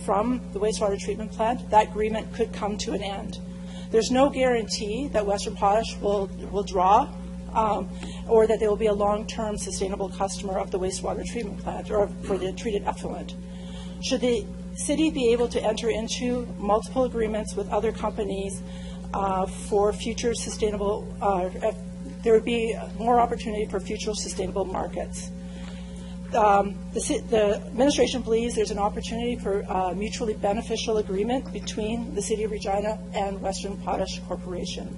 from the wastewater treatment plant, that agreement could come to an end. There's no guarantee that Western Potash will draw or that they will be a long-term sustainable customer of the wastewater treatment plant or for the treated effluent. Should the city be able to enter into multiple agreements with other companies for future sustainable, there would be more opportunity for future sustainable markets. The administration believes there's an opportunity for a mutually beneficial agreement between the City of Regina and Western Potash Corporation.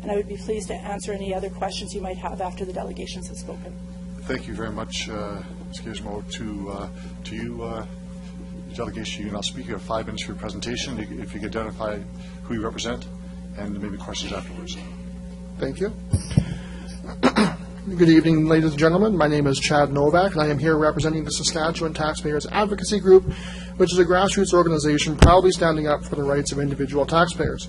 And I would be pleased to answer any other questions you might have after the delegations have spoken. Thank you very much, Ms. Gizmo. To you, delegation, you now speak. You have 5 minutes for your presentation. If you could identify who you represent and maybe questions afterwards. Thank you. Good evening, ladies and gentlemen. My name is Chad Novak, and I am here representing the Saskatchewan Taxpayers Advocacy Group, which is a grassroots organization proudly standing up for the rights of individual taxpayers.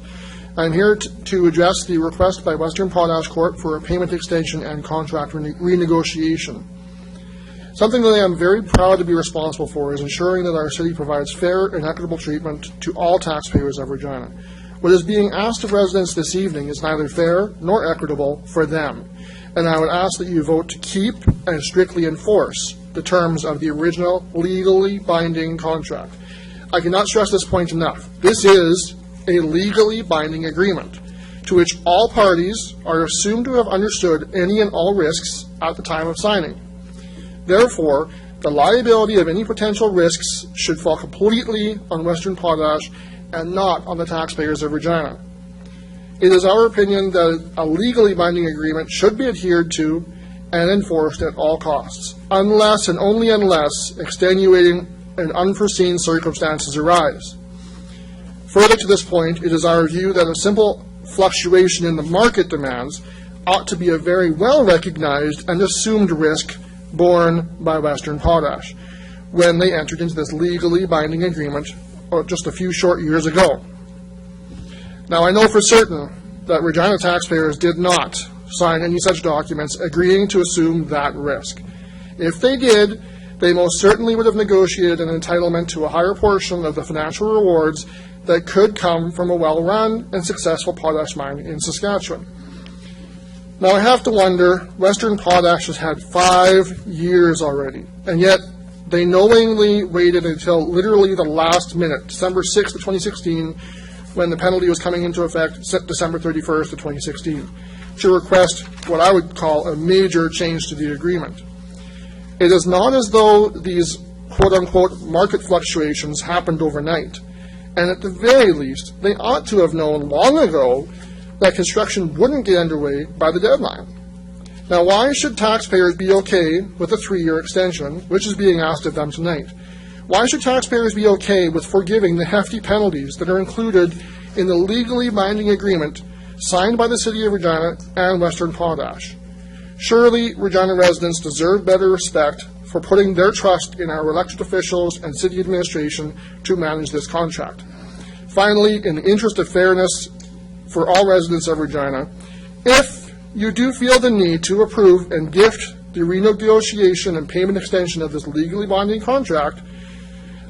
I am here to address the request by Western Potash Corp for a payment extension and contract renegotiation. Something that I am very proud to be responsible for is ensuring that our city provides fair and equitable treatment to all taxpayers of Regina. What is being asked of residents this evening is neither fair nor equitable for them, and I would ask that you vote to keep and strictly enforce the terms of the original legally binding contract. I cannot stress this point enough. This is a legally binding agreement to which all parties are assumed to have understood any and all risks at the time of signing. Therefore, the liability of any potential risks should fall completely on Western Potash and not on the taxpayers of Regina. It is our opinion that a legally binding agreement should be adhered to and enforced at all costs, unless and only unless extenuating and unforeseen circumstances arise. Further to this point, it is our view that a simple fluctuation in the market demands ought to be a very well-recognized and assumed risk borne by Western Potash when they entered into this legally binding agreement just a few short years ago. Now, I know for certain that Regina taxpayers did not sign any such documents agreeing to assume that risk. If they did, they most certainly would have negotiated an entitlement to a higher portion of the financial rewards that could come from a well-run and successful potash mine in Saskatchewan. Now, I have to wonder, Western Potash has had 5 years already, and yet they knowingly waited until literally the last minute, December 6th of 2016, when the penalty was coming into effect December 31st of 2016, to request what I would call a major change to the agreement. It is not as though these quote-unquote market fluctuations happened overnight, and at the very least, they ought to have known long ago that construction wouldn't get underway by the deadline. Now, why should taxpayers be okay with a 3-year extension, which is being asked of them tonight? Why should taxpayers be okay with forgiving the hefty penalties that are included in the legally binding agreement signed by the City of Regina and Western Potash? Surely, Regina residents deserve better respect for putting their trust in our elected officials and city administration to manage this contract. Finally, in the interest of fairness for all residents of Regina, if you do feel the need to approve and gift the renegotiation and payment extension of this legally binding contract,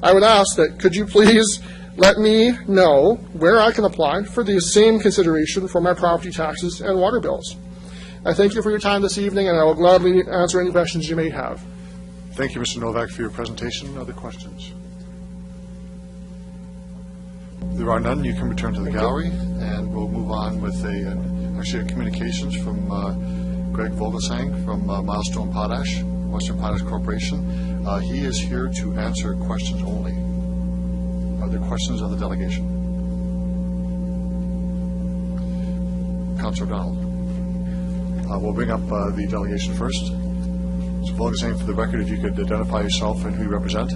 I would ask that could you please let me know where I can apply for the same consideration for my property taxes and water bills. I thank you for your time this evening, and I will gladly answer any questions you may have. Thank you, Mr. Novak, for your presentation. Other questions? If there are none, you can return to the gallery, and we'll move on with a communications from Greg Vogelsang from Milestone Potash, Western Potash Corporation. He is here to answer questions only. Are there questions of the delegation? Councillor Donald. We'll bring up the delegation first. So Vogelsang, for the record, if you could identify yourself and who you represent.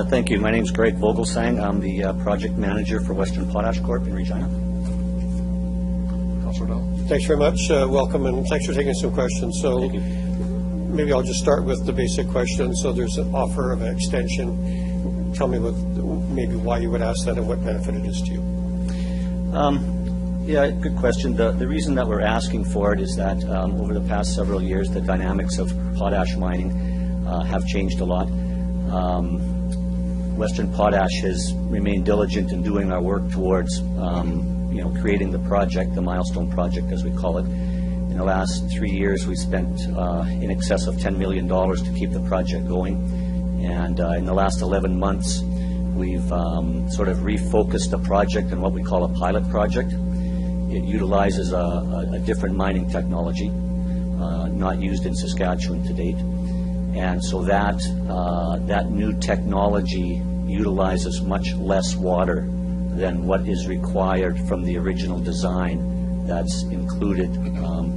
Thank you. My name is Greg Vogelsang. I'm the project manager for Western Potash Corp in Regina. Councillor Donald. Thanks very much. Welcome, and thanks for taking some questions. So Thank you. Maybe I'll just start with the basic question. So there's an offer of an extension. Tell me maybe why you would ask that and what benefit it is to you. Yeah, good question. The reason that we're asking for it is that over the past several years, the dynamics of potash mining have changed a lot. Western Potash has remained diligent in doing our work towards, creating the project, the milestone project, as we call it. In the last 3 years, we spent in excess of $10 million to keep the project going. And in the last 11 months, we've sort of refocused the project on what we call a pilot project. It utilizes a different mining technology, not used in Saskatchewan to date. And so that new technology utilizes much less water than what is required from the original design that's included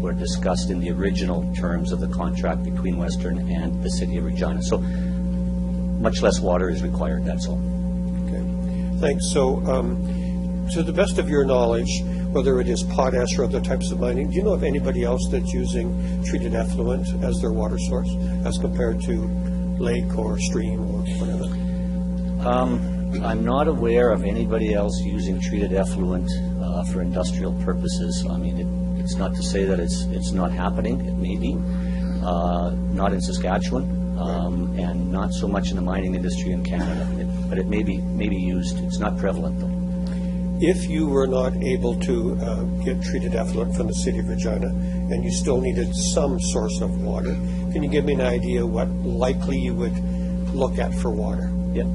or discussed in the original terms of the contract between Western and the City of Regina. So much less water is required, that's all. Okay, thanks. So to the best of your knowledge, whether it is potash or other types of mining, do you know of anybody else that's using treated effluent as their water source as compared to lake or stream or whatever? I'm not aware of anybody else using treated effluent for industrial purposes. I mean, it's not to say that it's not happening. It may be. Not in Saskatchewan, and not so much in the mining industry in Canada. But it may be used. It's not prevalent, though. If you were not able to get treated effluent from the City of Regina and you still needed some source of water, can you give me an idea what likely you would look at for water? Yeah.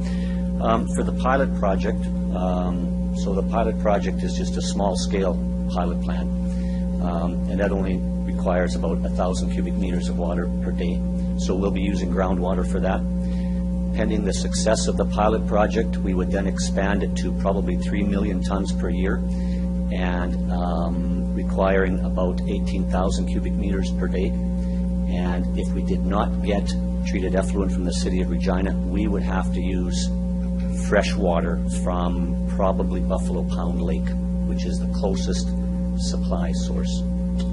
For the pilot project, so the pilot project is just a small-scale pilot plant, and that only requires about 1,000 cubic meters of water per day. So we'll be using groundwater for that. Pending the success of the pilot project, we would then expand it to probably 3 million tons per year and requiring about 18,000 cubic meters per day. And if we did not get treated effluent from the City of Regina, we would have to use fresh water from probably Buffalo Pound Lake, which is the closest supply source.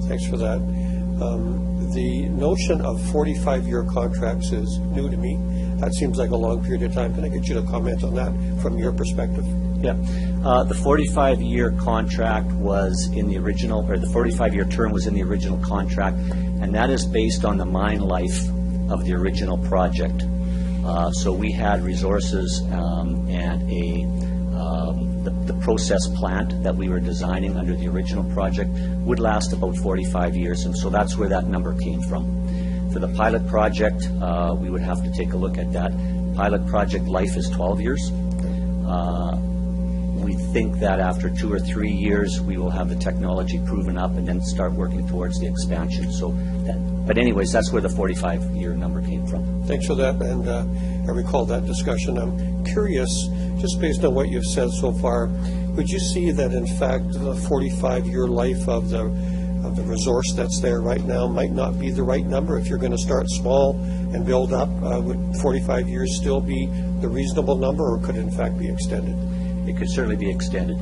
Thanks for that. The notion of 45-year contracts is new to me. That seems like a long period of time. Can I get you to comment on that from your perspective? Yeah. The 45-year contract was in the original, or the 45-year term was in the original contract, and that is based on the mine life of the original project. So we had resources and the process plant that we were designing under the original project would last about 45 years, and so that's where that number came from. For the pilot project, we would have to take a look at that. Pilot project life is 12 years. We think that after 2 or 3 years, we will have the technology proven up and then start working towards the expansion. So, but anyways, that's where the 45-year number came from. Thanks for that, and I recall that discussion. I'm curious, just based on what you've said so far, would you see that in fact the 45-year life of the resource that's there right now might not be the right number? If you're going to start small and build up, would 45 years still be the reasonable number, or could it in fact be extended? It could certainly be extended.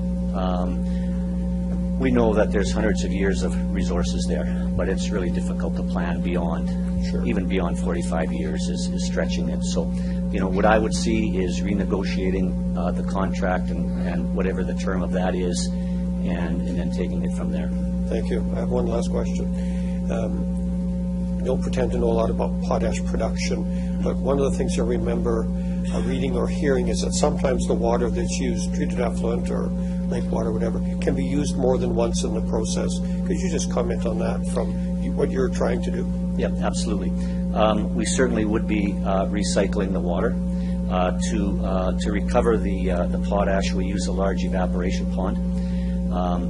We know that there's hundreds of years of resources there, but it's really difficult to plan beyond. Sure. Even beyond 45 years is stretching it. So, what I would see is renegotiating the contract and whatever the term of that is, and then taking it from there. Thank you. I have one last question. Don't pretend to know a lot about potash production, but one of the things I remember reading or hearing is that sometimes the water that's used, treated effluent or lake water, whatever, can be used more than once in the process. Could you just comment on that from what you're trying to do? Yeah, absolutely. We certainly would be recycling the water. To recover the potash, we use a large evaporation pond.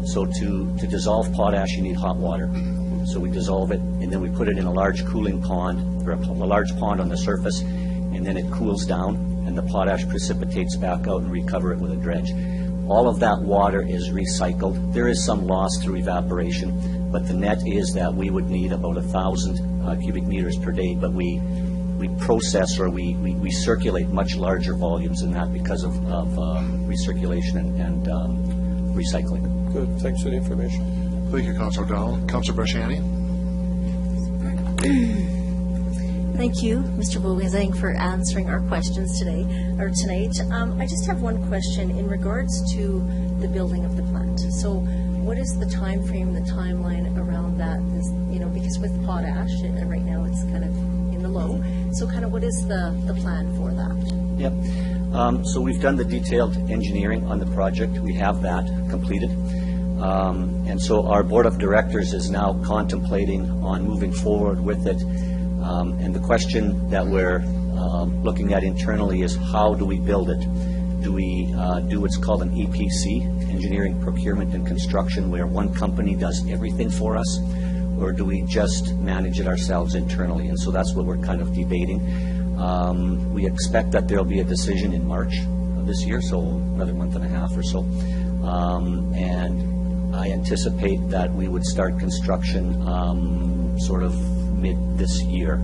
So to dissolve potash, you need hot water. So we dissolve it, and then we put it in a large cooling pond, or a large pond on the surface, and then it cools down, and the potash precipitates back out, and recover it with a dredge. All of that water is recycled. There is some loss through evaporation, but the net is that we would need about 1,000 cubic meters per day, but we process, or we circulate much larger volumes than that because of recirculation and recycling. Good. Thanks for the information. Thank you, Councilor O'Donnell. Councilor Brashani? Thank you, Mr. Vogelsang, for answering our questions tonight. I just have one question in regards to the building of the plant. So what is the time frame, the timeline around that? Because with potash, right now it's kind of in of low. So kind of what is the plan for that? Yep. So we've done the detailed engineering on the project. We have that completed. And so our board of directors is now contemplating on moving forward with it. And the question that we're looking at internally is how do we build it? Do we do what's called an EPC, engineering, procurement, and construction, where one company does everything for us? Or do we just manage it ourselves internally? And so that's what we're kind of debating. We expect that there'll be a decision in March of this year, so another month and a half or so. And I anticipate that we would start construction sort of mid this year,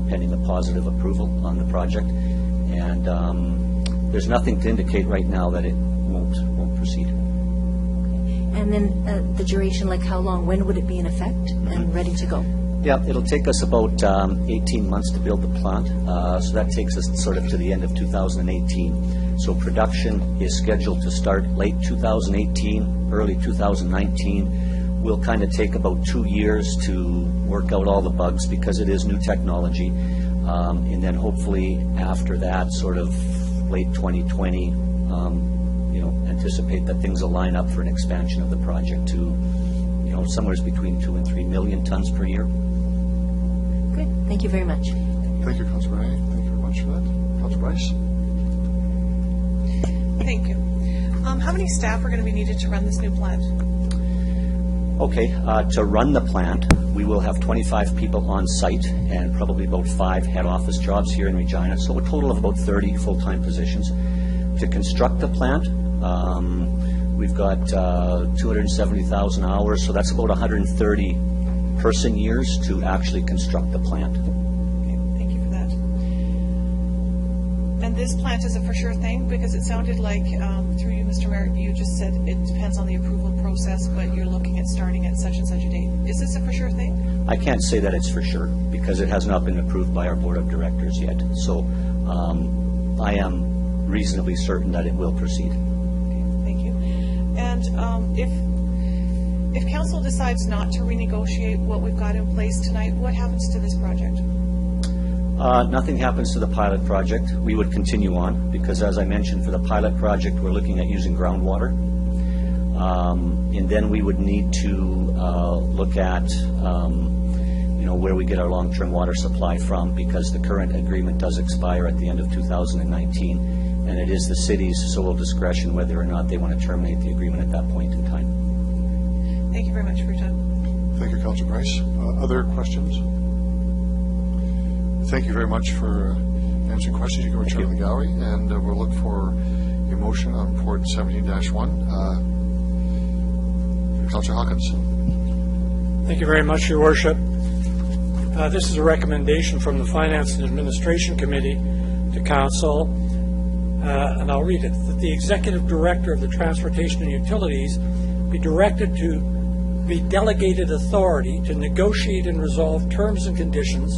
pending a positive approval on the project. And there's nothing to indicate right now that it won't proceed. And then the duration, like how long? When would it be in effect and ready to go? Yeah, it'll take us about 18 months to build the plant. So that takes us sort of to the end of 2018. So production is scheduled to start late 2018, early 2019. We'll kind of take about 2 years to work out all the bugs because it is new technology. And then hopefully after that, sort of late 2020, anticipate that things will line up for an expansion of the project to, somewhere between 2 and 3 million tons per year. Good. Thank you very much. Thank you, Councilor Rennie. Thank you very much for that. Councilor Bryce? Thank you. How many staff are going to be needed to run this new plant? Okay, to run the plant, we will have 25 people on site and probably about 5 head office jobs here in Regina, so a total of about 30 full-time positions. To construct the plant, we've got 270,000 hours, so that's about 130 person years to actually construct the plant. Okay, thank you for that. And this plant is a for sure thing, because it sounded like, through you, Mr. Mayor, you just said it depends on the approval process, but you're looking at starting at such and such a date. Is this a for sure thing? I can't say that it's for sure, because it has not been approved by our board of directors yet. So I am reasonably certain that it will proceed. Okay, thank you. And if council decides not to renegotiate what we've got in place tonight, what happens to this project? Nothing happens to the pilot project. We would continue on because, as I mentioned, for the pilot project, we're looking at using groundwater. And then we would need to look at where we get our long-term water supply from, because the current agreement does expire at the end of 2019, and it is the city's sole discretion whether or not they want to terminate the agreement at that point in time. Thank you very much for your time. Thank you, Councilor Bryce. Other questions? Thank you very much for answering questions. You can return to the gallery, and we'll look for a motion on report 17-1. Councilor Hawkins. Thank you very much, Your Worship. This is a recommendation from the Finance and Administration Committee to Council, and I'll read it, that the Executive Director of the Transportation and Utilities be directed to be delegated authority to negotiate and resolve terms and conditions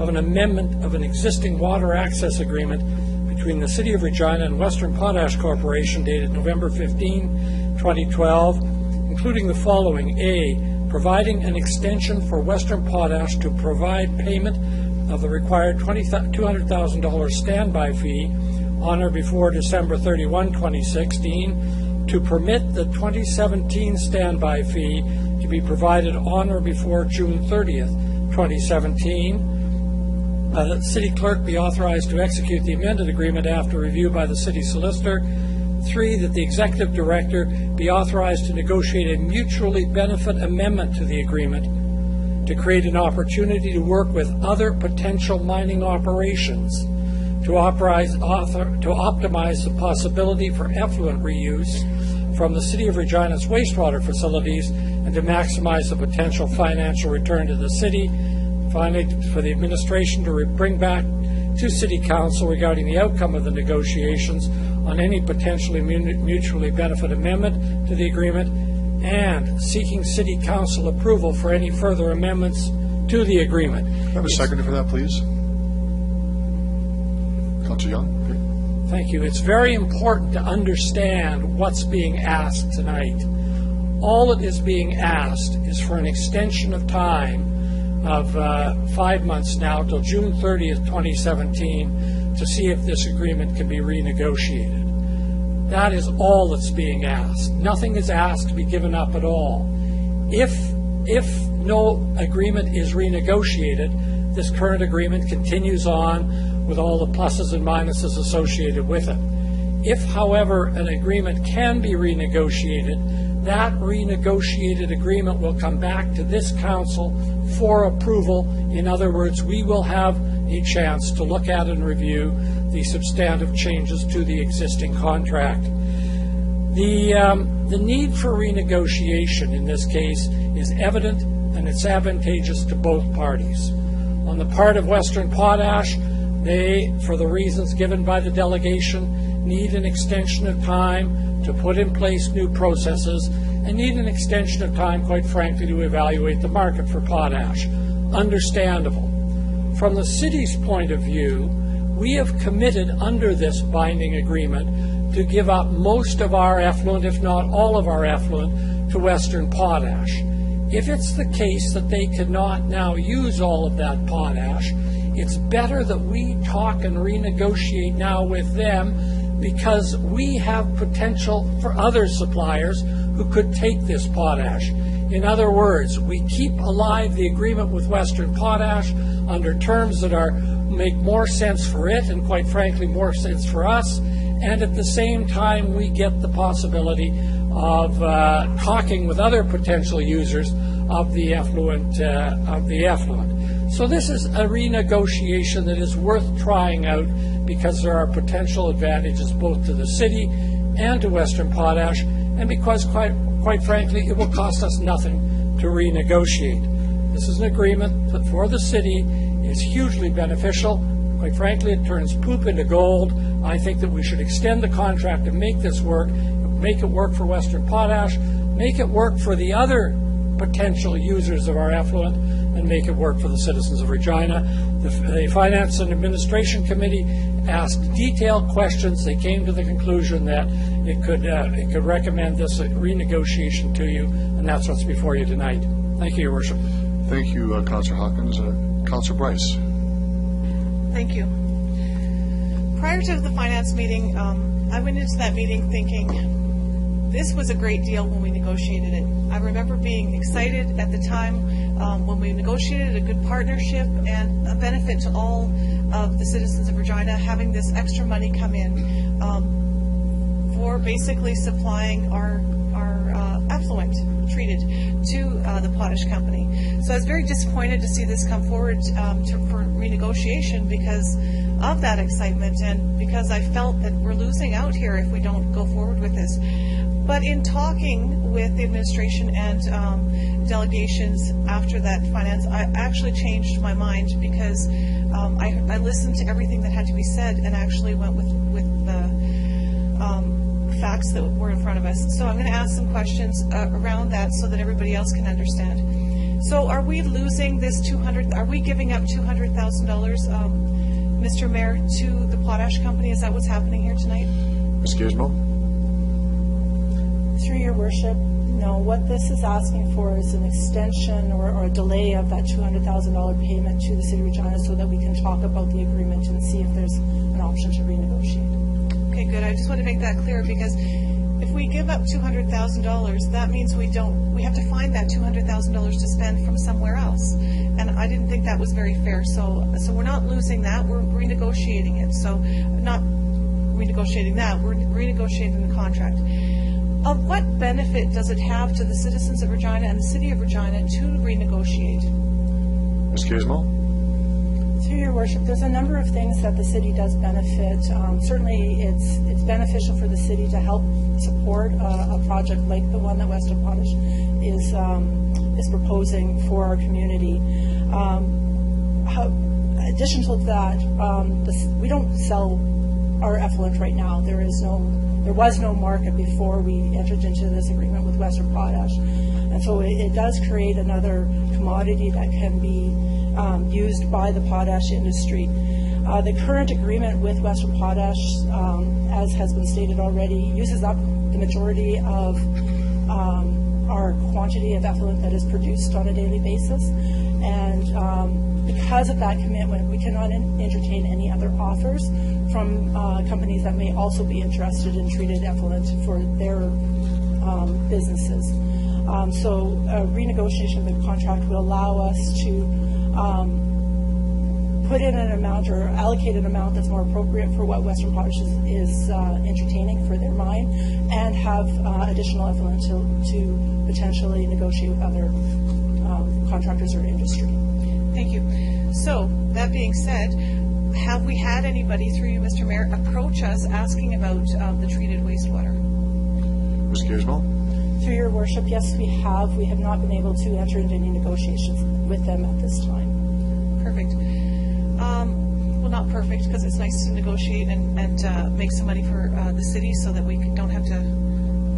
of an amendment of an existing water access agreement between the City of Regina and Western Potash Corporation dated November 15, 2012, including the following. A, providing an extension for Western Potash to provide payment of the required $200,000 standby fee on or before December 31, 2016, to permit the 2017 standby fee to be provided on or before June 30th, 2017. The City Clerk be authorized to execute the amended agreement after review by the City Solicitor. 3, that the Executive Director be authorized to negotiate a mutually benefit amendment to the agreement to create an opportunity to work with other potential mining operations to optimize the possibility for effluent reuse from the City of Regina's wastewater facilities and to maximize the potential financial return to the City. Finally, for the administration to bring back to City Council regarding the outcome of the negotiations on any potentially mutually benefit amendment to the agreement, and seeking City Council approval for any further amendments to the agreement. Have a seconder for that, please. Councilor Young. Thank you. It's very important to understand what's being asked tonight. All that is being asked is for an extension of time of 5 months now till June 30th, 2017, to see if this agreement can be renegotiated. That is all that's being asked. Nothing is asked to be given up at all. If no agreement is renegotiated, this current agreement continues on with all the pluses and minuses associated with it. If, however, an agreement can be renegotiated, that renegotiated agreement will come back to this council for approval. In other words, we will have a chance to look at and review the substantive changes to the existing contract. The need for renegotiation in this case is evident, and it's advantageous to both parties. On the part of Western Potash, they, for the reasons given by the delegation, need an extension of time to put in place new processes and need an extension of time, quite frankly, to evaluate the market for potash. Understandable. From the city's point of view, we have committed under this binding agreement to give up most of our effluent, if not all of our effluent, to Western Potash. If it's the case that they cannot now use all of that potash, it's better that we talk and renegotiate now with them, because we have potential for other suppliers who could take this potash. In other words, we keep alive the agreement with Western Potash under terms that make more sense for it and, quite frankly, more sense for us, and at the same time we get the possibility of talking with other potential users of the effluent. So this is a renegotiation that is worth trying out, because there are potential advantages both to the city and to Western Potash, and because, quite frankly, it will cost us nothing to renegotiate. This is an agreement that for the city is hugely beneficial. Quite frankly, it turns poop into gold. I think that we should extend the contract and make this work, make it work for Western Potash, make it work for the other potential users of our effluent, and make it work for the citizens of Regina. The Finance and Administration Committee asked detailed questions. They came to the conclusion that it could recommend this renegotiation to you, and that's what's before you tonight. Thank you, Your Worship. Thank you, Councillor Hawkins. Councillor Bryce. Thank you. Prior to the finance meeting, I went into that meeting thinking this was a great deal when we negotiated it. I remember being excited at the time when we negotiated a good partnership and a benefit to all of the citizens of Regina, having this extra money come in for basically supplying our effluent treated to the potash company. So I was very disappointed to see this come forward for renegotiation because of that excitement, and because I felt that we're losing out here if we don't go forward with this. But in talking with the administration and delegations after that finance, I actually changed my mind, because I listened to everything that had to be said and actually went with the facts that were in front of us. So I'm going to ask some questions around that so that everybody else can understand. So are we losing this are we giving up $200,000, Mr. Mayor, to the potash company? Is that what's happening here tonight? Ms. Gizmo? Through your worship, no. What this is asking for is an extension or a delay of that $200,000 payment to the City of Regina, so that we can talk about the agreement and see if there's an option to renegotiate. Okay, good. I just want to make that clear, because if we give up $200,000, that means we have to find that $200,000 to spend from somewhere else. And I didn't think that was very fair. So we're not losing that, we're renegotiating it. So not renegotiating that, we're renegotiating the contract. Of what benefit does it have to the citizens of Regina and the City of Regina to renegotiate? Ms. Gizmo? Through your worship, there's a number of things that the city does benefit. Certainly, it's beneficial for the city to help support a project like the one that Western Potash is proposing for our community. Addition to that, we don't sell our effluent right now. There was no market before we entered into this agreement with Western Potash, and so it does create another commodity that can be used by the potash industry. The current agreement with Western Potash, as has been stated already, uses up the majority of our quantity of effluent that is produced on a daily basis. And because of that commitment, we cannot entertain any other offers from companies that may also be interested in treated effluent for their businesses. So a renegotiation of the contract will allow us to put in an amount or allocate an amount that's more appropriate for what Western Potash is entertaining for their mine, and have additional effluent to potentially negotiate with other contractors or industry. Thank you. So, that being said, have we had anybody, through you, Mr. Mayor, approach us asking about the treated wastewater? Ms. Gizmo? Through your worship, yes, we have. We have not been able to enter into any negotiations with them at this time. Perfect. Well, not perfect, because it's nice to negotiate and make some money for the city so that we don't have to...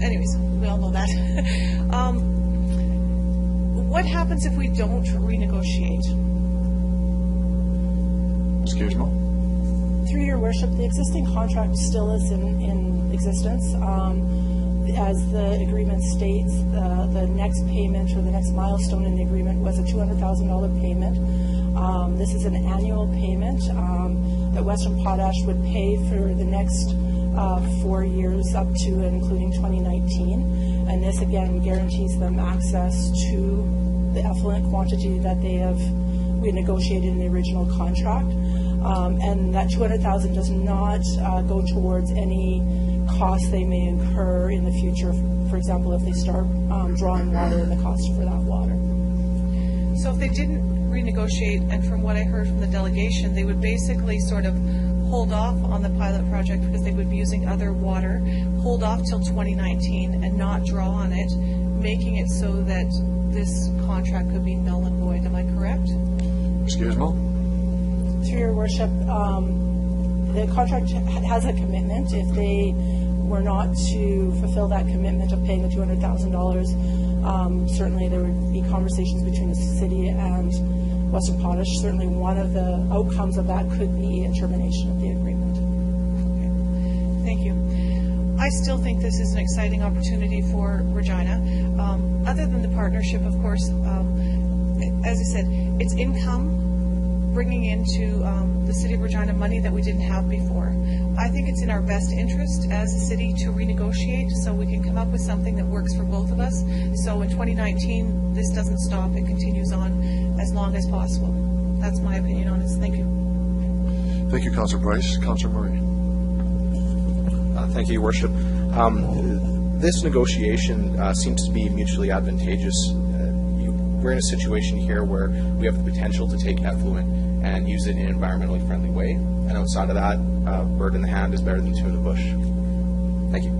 Anyways, we all know that. What happens if we don't renegotiate? Ms. Gizmo? Through your worship, the existing contract still is in existence. As the agreement states, the next payment or the next milestone in the agreement was a $200,000 payment. This is an annual payment that Western Potash would pay for the next 4 years up to and including 2019. And this again guarantees them access to the effluent quantity that we negotiated in the original contract. And that $200,000 does not go towards any costs they may incur in the future. For example, if they start drawing water and the cost for that water. So if they didn't renegotiate, and from what I heard from the delegation, they would basically sort of hold off on the pilot project because they would be using other water, hold off till 2019 and not draw on it, making it so that this contract could be null and void. Am I correct? Ms. Gizmo? Through your worship, the contract has a commitment. If they were not to fulfill that commitment of paying the $200,000, certainly there would be conversations between the city and Western Potash. Certainly one of the outcomes of that could be a termination of the agreement. Okay. Thank you. I still think this is an exciting opportunity for Regina. Other than the partnership, of course, as I said, it's income bringing into the city of Regina money that we didn't have before. I think it's in our best interest as a city to renegotiate so we can come up with something that works for both of us. So in 2019, this doesn't stop. It continues on as long as possible. That's my opinion on this. Thank you. Thank you, Councillor Bryce. Councillor Murray. Thank you, Your Worship. This negotiation seems to be mutually advantageous. We're in a situation here where we have the potential to take effluent and use it in an environmentally friendly way. And outside of that, bird in the hand is better than two in the bush. Thank you.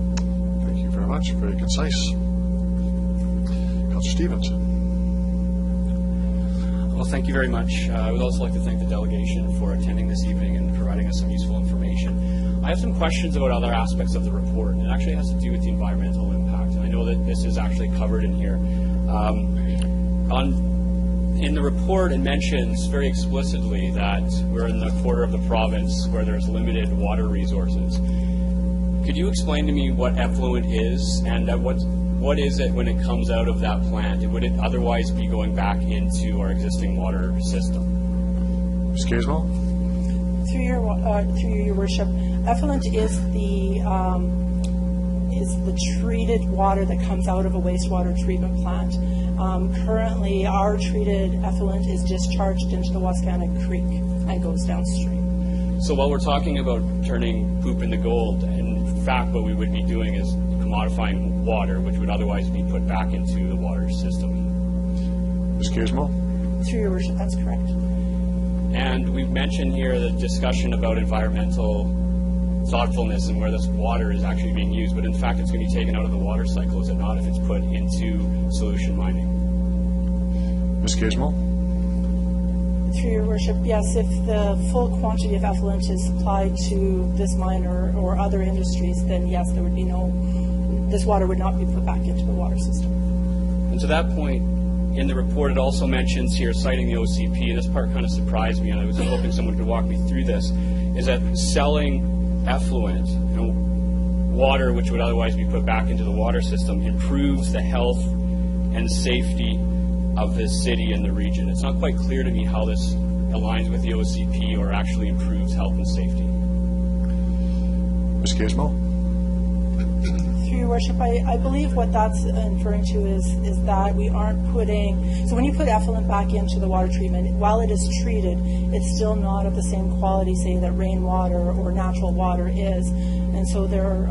Thank you very much. Very concise. Councillor Stevens. Well, thank you very much. I would also like to thank the delegation for attending this evening and providing us some useful information. I have some questions about other aspects of the report, and it actually has to do with the environmental impact. And I know that this is actually covered in here. In the report, it mentions very explicitly that we're in the quarter of the province where there's limited water resources. Could you explain to me what effluent is, and what is it when it comes out of that plant? Would it otherwise be going back into our existing water system? Ms. Gizmo? Through your worship, effluent is the treated water that comes out of a wastewater treatment plant. Currently, our treated effluent is discharged into the Wascana Creek and goes downstream. So while we're talking about turning poop into gold, in fact what we would be doing is commodifying water, which would otherwise be put back into the water system. Ms. Gizmo? Through your worship, that's correct. And we've mentioned here the discussion about environmental thoughtfulness and where this water is actually being used, but in fact it's going to be taken out of the water cycle, is it not, if it's put into solution mining? Ms. Gizmo? Through your worship, yes, if the full quantity of effluent is supplied to this mine or other industries, then yes, there would be this water would not be put back into the water system. And to that point, in the report it also mentions here, citing the OCP, and this part kind of surprised me, and I was hoping someone could walk me through this, is that selling effluent and water which would otherwise be put back into the water system improves the health and safety of this city and the region. It's not quite clear to me how this aligns with the OCP or actually improves health and safety. Ms. Gizmo? Through your worship, I believe what that's inferring to is that we aren't putting, so when you put effluent back into the water treatment, while it is treated, it's still not of the same quality, say, that rainwater or natural water is. And so there,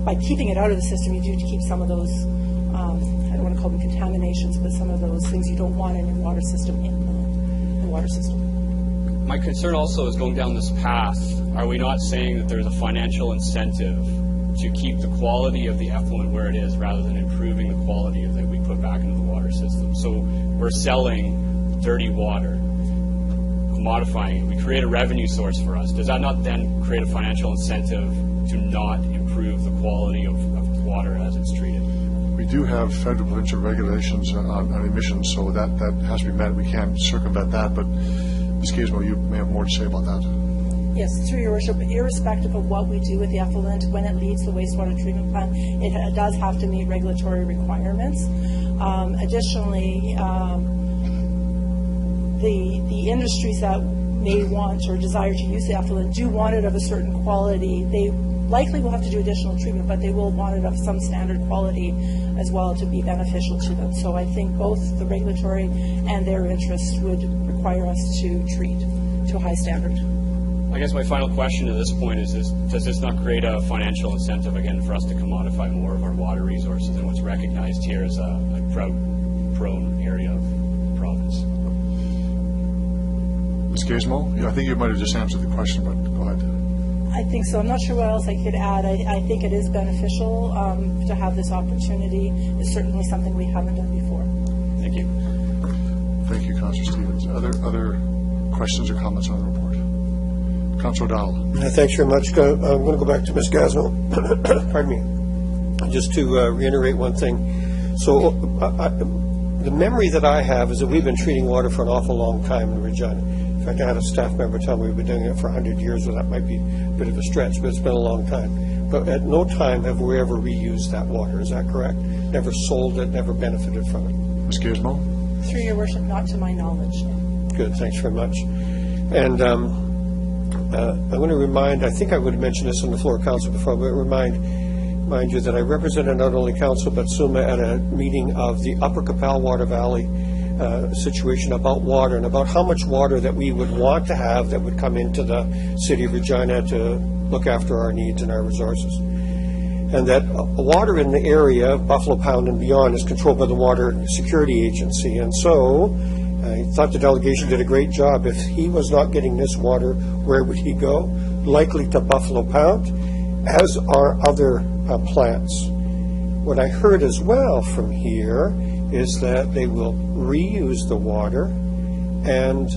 by keeping it out of the system, you do keep some of those, I don't want to call them contaminations, but some of those things you don't want in your water system in the water system. My concern also is going down this path. Are we not saying that there's a financial incentive to keep the quality of the effluent where it is rather than improving the quality of that we put back into the water system? So we're selling dirty water, commodifying it. We create a revenue source for us. Does that not then create a financial incentive to not improve the quality of water as it's treated? We do have federal provincial regulations on emissions, so that has to be met. We can't circumvent that, but Ms. Gizmo, you may have more to say about that. Yes, through your worship, irrespective of what we do with the effluent, when it leaves the wastewater treatment plant, it does have to meet regulatory requirements. Additionally, the industries that may want or desire to use the effluent do want it of a certain quality. They likely will have to do additional treatment, but they will want it of some standard quality as well to be beneficial to them. So I think both the regulatory and their interests would require us to treat to a high standard. I guess my final question to this point is does this not create a financial incentive, again, for us to commodify more of our water resources and what's recognized here as a drought-prone area of the province? Ms. Gizmo, I think you might have just answered the question, but go ahead. I think so. I'm not sure what else I could add. I think it is beneficial to have this opportunity. It's certainly something we haven't done before. Thank you. Thank you, Councillor Stevens. Other questions or comments on the report? Councillor O'Donnell. Thanks very much. I'm going to go back to Ms. Gazno. Pardon me. Just to reiterate one thing. So the memory that I have is that we've been treating water for an awful long time in Regina. In fact, I had a staff member tell me we've been doing it for 100 years, so that might be a bit of a stretch, but it's been a long time. But at no time have we ever reused that water. Is that correct? Never sold it, never benefited from it. Ms. Gizmo. Through your worship, not to my knowledge. Good, thanks very much. And I'm going to remind, I think I would have mentioned this on the floor of council before, but remind you that I represented not only council but SUMA at a meeting of the Upper Capel Water Valley situation about water and about how much water that we would want to have that would come into the city of Regina to look after our needs and our resources. And that water in the area, Buffalo Pound and beyond, is controlled by the Water Security Agency. And so I thought the delegation did a great job. If he was not getting this water, where would he go? Likely to Buffalo Pound, as are other plants. What I heard as well from here is that they will reuse the water and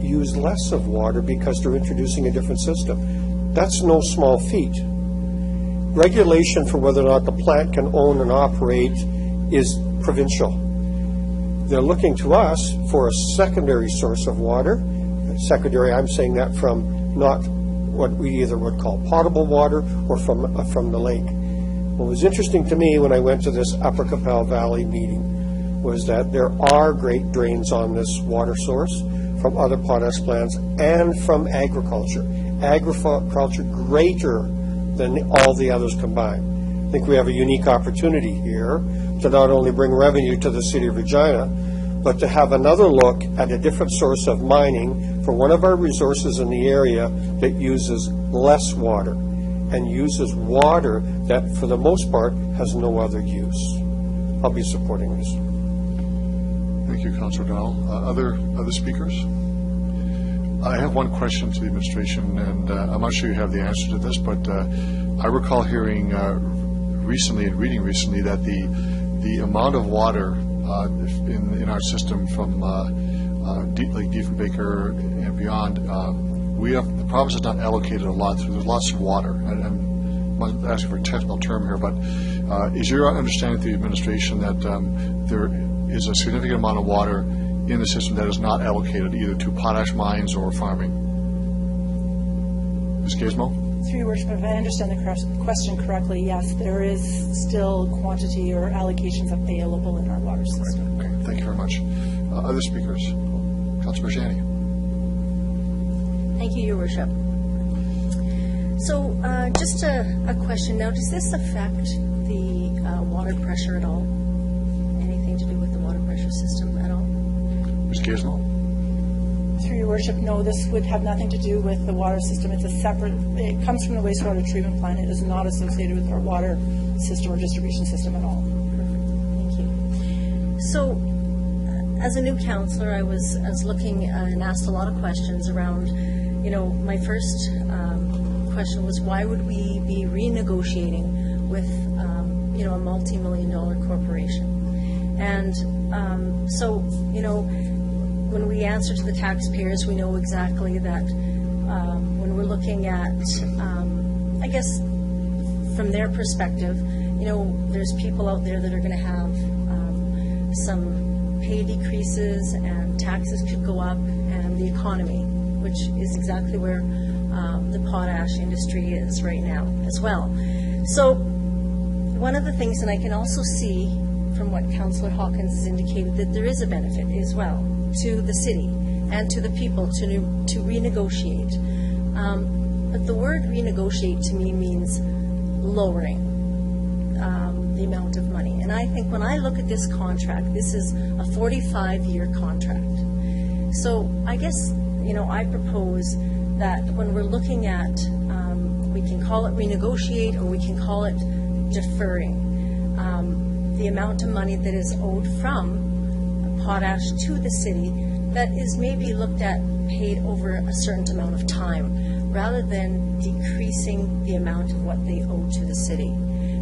use less of water because they're introducing a different system. That's no small feat. Regulation for whether or not the plant can own and operate is provincial. They're looking to us for a secondary source of water. Secondary, I'm saying that from not what we either would call potable water or from the lake. What was interesting to me when I went to this Upper Capel Valley meeting was that there are great drains on this water source from other potash plants and from agriculture. Agriculture greater than all the others combined. I think we have a unique opportunity here to not only bring revenue to the city of Regina, but to have another look at a different source of mining for one of our resources in the area that uses less water and uses water that, for the most part, has no other use. I'll be supporting this. Thank you, Councillor O'Donnell. Other speakers? I have one question to the administration, and I'm not sure you have the answer to this, but I recall hearing recently and reading recently that the amount of water in our system from Lake Diefenbaker and beyond, the province has not allocated a lot. There's lots of water, and I'm asking for a technical term here, but is your understanding to the administration that there is a significant amount of water in the system that is not allocated either to potash mines or farming? Ms. Gizmo? Through your worship, if I understand the question correctly, yes, there is still quantity or allocations available in our water system. Okay, thank you very much. Other speakers? Councilor Shani. Thank you, Your Worship. So, just a question now. Does this affect the water pressure at all? Anything to do with the water pressure system at all? Ms. Gizmo? Through your worship, no, this would have nothing to do with the water system. It's a separate, it comes from the wastewater treatment plant. It is not associated with our water system or distribution system at all. Thank you. So, as a new councillor, I was looking and asked a lot of questions around, my first question was, why would we be renegotiating with, a multi-million-dollar corporation? And when we answer to the taxpayers, we know exactly that when we're looking at, I guess, from their perspective, there's people out there that are going to have some pay decreases and taxes could go up, and the economy, which is exactly where the potash industry is right now as well. So one of the things, and I can also see from what Councillor Hawkins has indicated, that there is a benefit as well to the city and to the people to renegotiate. But the word renegotiate to me means lowering the amount of money. And I think when I look at this contract, this is a 45-year contract. So I guess, I propose that when we're looking at, we can call it renegotiate or we can call it deferring the amount of money that is owed from potash to the city that is maybe looked at paid over a certain amount of time rather than decreasing the amount of what they owe to the city.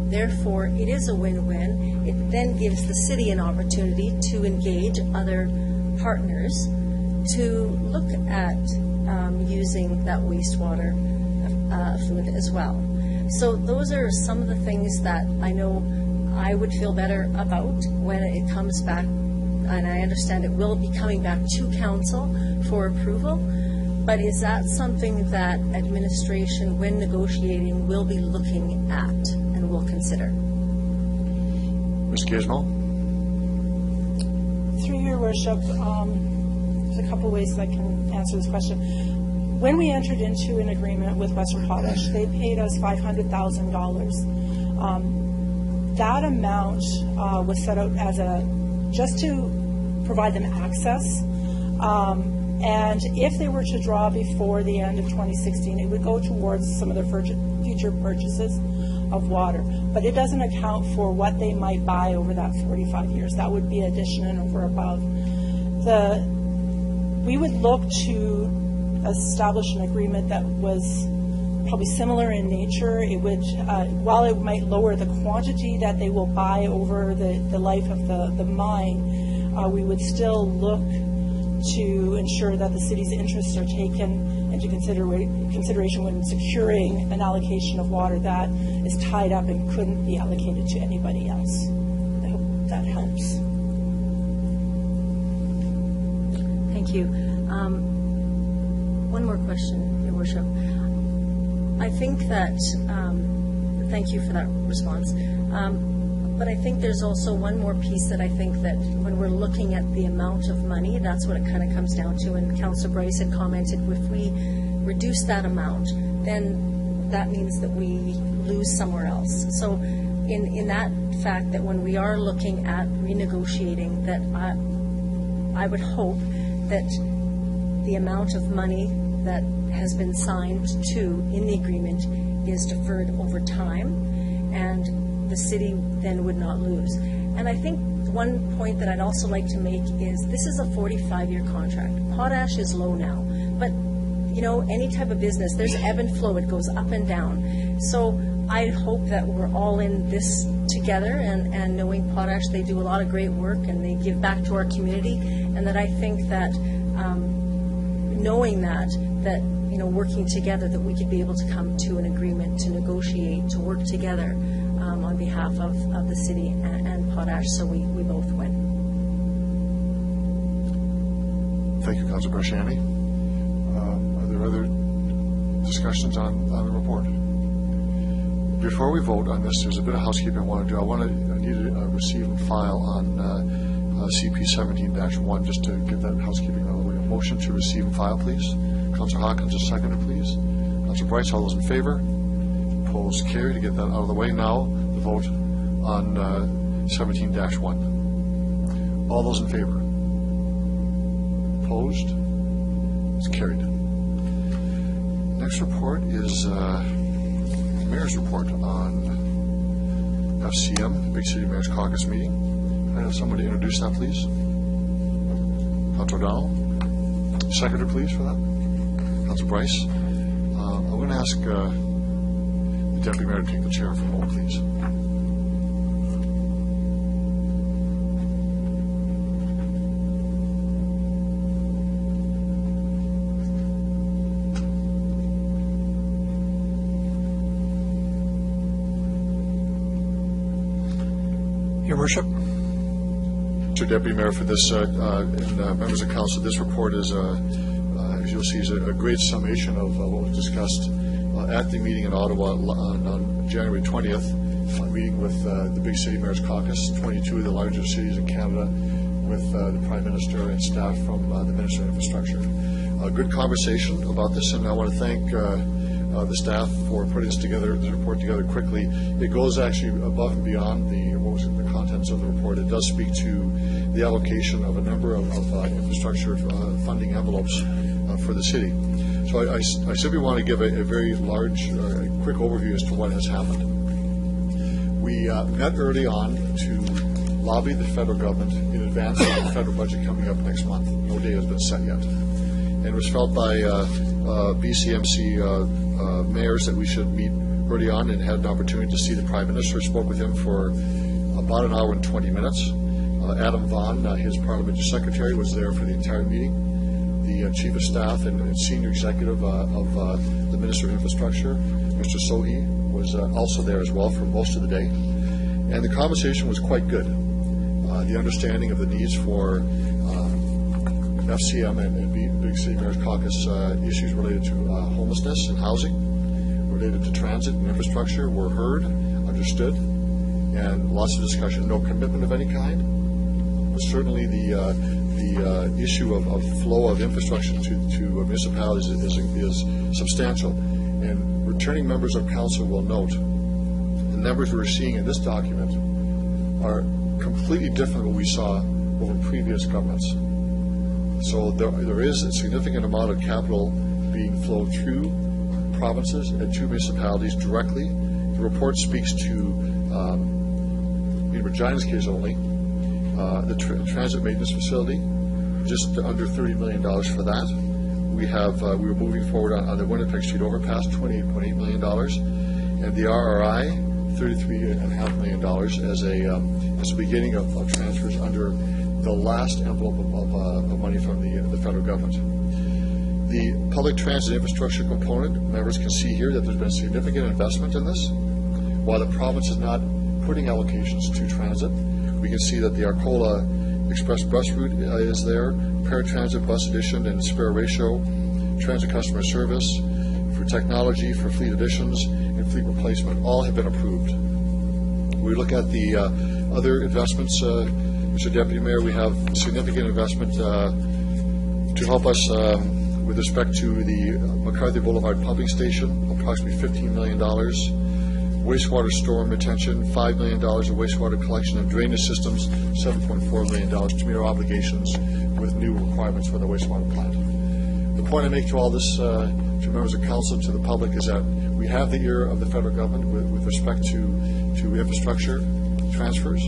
Therefore, it is a win-win. It then gives the city an opportunity to engage other partners to look at using that wastewater fluid as well. So those are some of the things that I know I would feel better about when it comes back, and I understand it will be coming back to council for approval, but is that something that administration, when negotiating, will be looking at and will consider? Ms. Gizmo? Through your worship, there's a couple ways I can answer this question. When we entered into an agreement with Western Potash, they paid us $500,000. That amount was set out as just to provide them access. And if they were to draw before the end of 2016, it would go towards some of their future purchases of water. But it doesn't account for what they might buy over that 45 years. That would be addition and over above. We would look to establish an agreement that was probably similar in nature. It would, while it might lower the quantity that they will buy over the life of the mine, we would still look to ensure that the city's interests are taken into consideration when securing an allocation of water that is tied up and couldn't be allocated to anybody else. I hope that helps. Thank you. One more question, Your Worship. I think that, thank you for that response, but I think there's also one more piece that I think that when we're looking at the amount of money, that's what it kind of comes down to, and Councillor Bryce had commented, if we reduce that amount, then that means that we lose somewhere else. So in that fact that when we are looking at renegotiating, that I would hope that the amount of money that has been signed to in the agreement is deferred over time, and the city then would not lose. And I think one point that I'd also like to make is this is a 45-year contract. Potash is low now, but any type of business, there's ebb and flow. It goes up and down. So I hope that we're all in this together, and knowing Potash, they do a lot of great work and they give back to our community, and that I think that knowing that working together, that we could be able to come to an agreement, to negotiate, to work together on behalf of the city and Potash, so we both win. Thank you, Councilor Barshani. Are there other discussions on the report? Before we vote on this, there's a bit of housekeeping I want to do. I need to receive and file on CP 17-1, just to get that housekeeping out of the way. A motion to receive and file, please. Councillor Hawkins, a seconder, please. Councillor Bryce, all those in favor? Opposed, carried. To get that out of the way, now the vote on 17-1. All those in favor? Opposed? It's carried. Next report is the Mayor's report on FCM, the Big City Mayor's Caucus meeting. Can I have someone to introduce that, please? Councillor O'Donnell. Seconder, please, for that. Councillor Bryce. I'm going to ask the Deputy Mayor to take the chair for a moment, please. Your Worship. Mr. Deputy Mayor, for this, and members of council, this report is, as you'll see, is a great summation of what was discussed at the meeting in Ottawa on January 20th, meeting with the Big City Mayor's Caucus, 22 of the largest cities in Canada, with the Prime Minister and staff from the Minister of Infrastructure. A good conversation about this, and I want to thank the staff for putting this report together quickly. It goes actually above and beyond the contents of the report. It does speak to the allocation of a number of infrastructure funding envelopes for the city. So I simply want to give a very large, quick overview as to what has happened. We met early on to lobby the federal government in advance of the federal budget coming up next month. No day has been set yet. And it was felt by BCMC mayors that we should meet early on, and had an opportunity to see the Prime Minister. Spoke with him for about an hour and 20 minutes. Adam Vaughan, his parliamentary secretary, was there for the entire meeting. The Chief of Staff and Senior Executive of the Minister of Infrastructure, Mr. Sohi, was also there as well for most of the day. And the conversation was quite good. The understanding of the needs for FCM and Big City Mayor's Caucus issues related to homelessness and housing, related to transit and infrastructure, were heard, understood, and lots of discussion. No commitment of any kind, but certainly the issue of flow of infrastructure to municipalities is substantial. And returning members of council will note the numbers we're seeing in this document are completely different than what we saw over previous governments. So there is a significant amount of capital being flowed through provinces and to municipalities directly. The report speaks to, in Regina's case only, the transit maintenance facility, just under $30 million for that. We were moving forward on the Winnipeg Street overpass, $28.8 million, and the RRI, $33.5 million as a beginning of transfers under the last envelope of money from the federal government. The public transit infrastructure component, members can see here that there's been significant investment in this. While the province is not putting allocations to transit, we can see that the Arcola Express bus route is there, paratransit bus addition and spare ratio, transit customer service, for technology, for fleet additions, and fleet replacement, all have been approved. We look at the other investments, Mr. Deputy Mayor, we have significant investment to help us with respect to the McCarthy Boulevard pumping station, approximately $15 million. Wastewater storm retention, $5 million of wastewater collection and drainage systems, $7.4 million to meet our obligations with new requirements for the wastewater plant. The point I make to all this, to members of council, to the public, is that we have the ear of the federal government with respect to infrastructure transfers.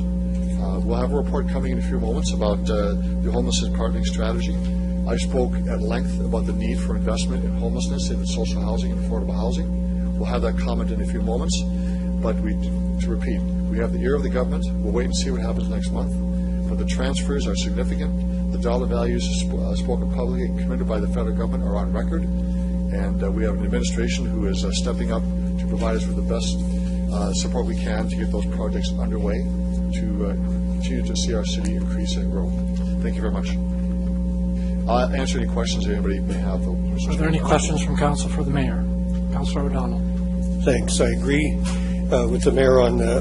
We'll have a report coming in a few moments about the homelessness partnering strategy. I spoke at length about the need for investment in homelessness, in social housing and affordable housing. We'll have that comment in a few moments. But to repeat, we have the ear of the government. We'll wait and see what happens next month. But the transfers are significant. The dollar values spoken publicly and committed by the federal government are on record. And we have an administration who is stepping up to provide us with the best support we can to get those projects underway to continue to see our city increase and grow. Thank you very much. I'll answer any questions that anybody may have. Are there any questions from council for the mayor? Councillor O'Donnell. Thanks. I agree with the mayor on the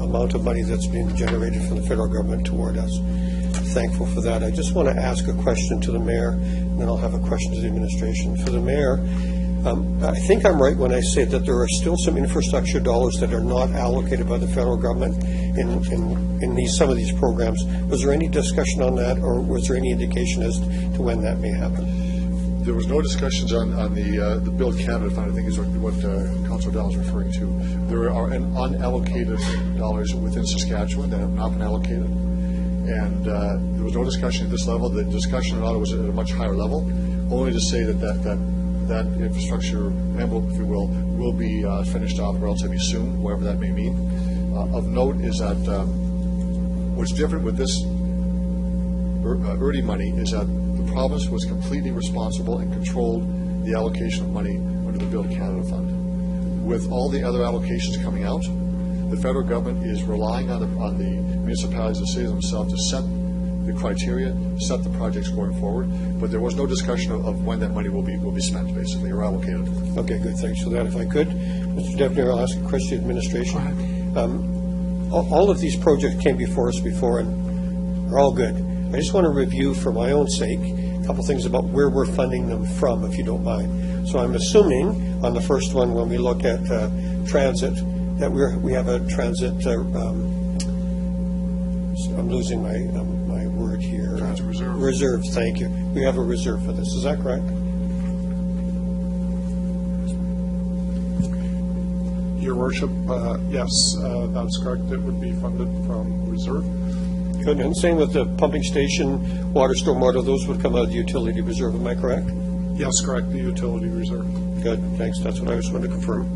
amount of money that's being generated from the federal government toward us. Thankful for that. I just want to ask a question to the mayor, and then I'll have a question to the administration. For the mayor, I think I'm right when I say that there are still some infrastructure dollars that are not allocated by the federal government in some of these programs. Was there any discussion on that, or was there any indication as to when that may happen? There was no discussions on the Build Canada Fund, I think is what Councilor O'Donnell is referring to. There are unallocated dollars within Saskatchewan that have not been allocated. And there was no discussion at this level. The discussion in Ottawa was at a much higher level, only to say that infrastructure envelope, if you will be finished off relatively soon, whatever that may mean. Of note is that what's different with this ERDI money is that the province was completely responsible and controlled the allocation of money under the Build Canada Fund. With all the other allocations coming out, the federal government is relying on the municipalities, the cities themselves, to set the criteria, set the projects going forward. But there was no discussion of when that money will be spent, basically, or allocated. Okay, good. Thanks for that. If I could, Mr. Deputy, I'll ask a question to the administration. All of these projects came before us before, and are all good. I just want to review, for my own sake, a couple things about where we're funding them from, if you don't mind. So I'm assuming on the first one, when we look at transit, that we have a transit. I'm losing my word here. Transit reserve. Reserve. Thank you. We have a reserve for this. Is that correct? Your Worship, yes, that's correct. It would be funded from reserve. Good. And same with the pumping station, water, stormwater, those would come out of the utility reserve. Am I correct? Yes, correct. The utility reserve. Good. Thanks. That's what I just wanted to confirm.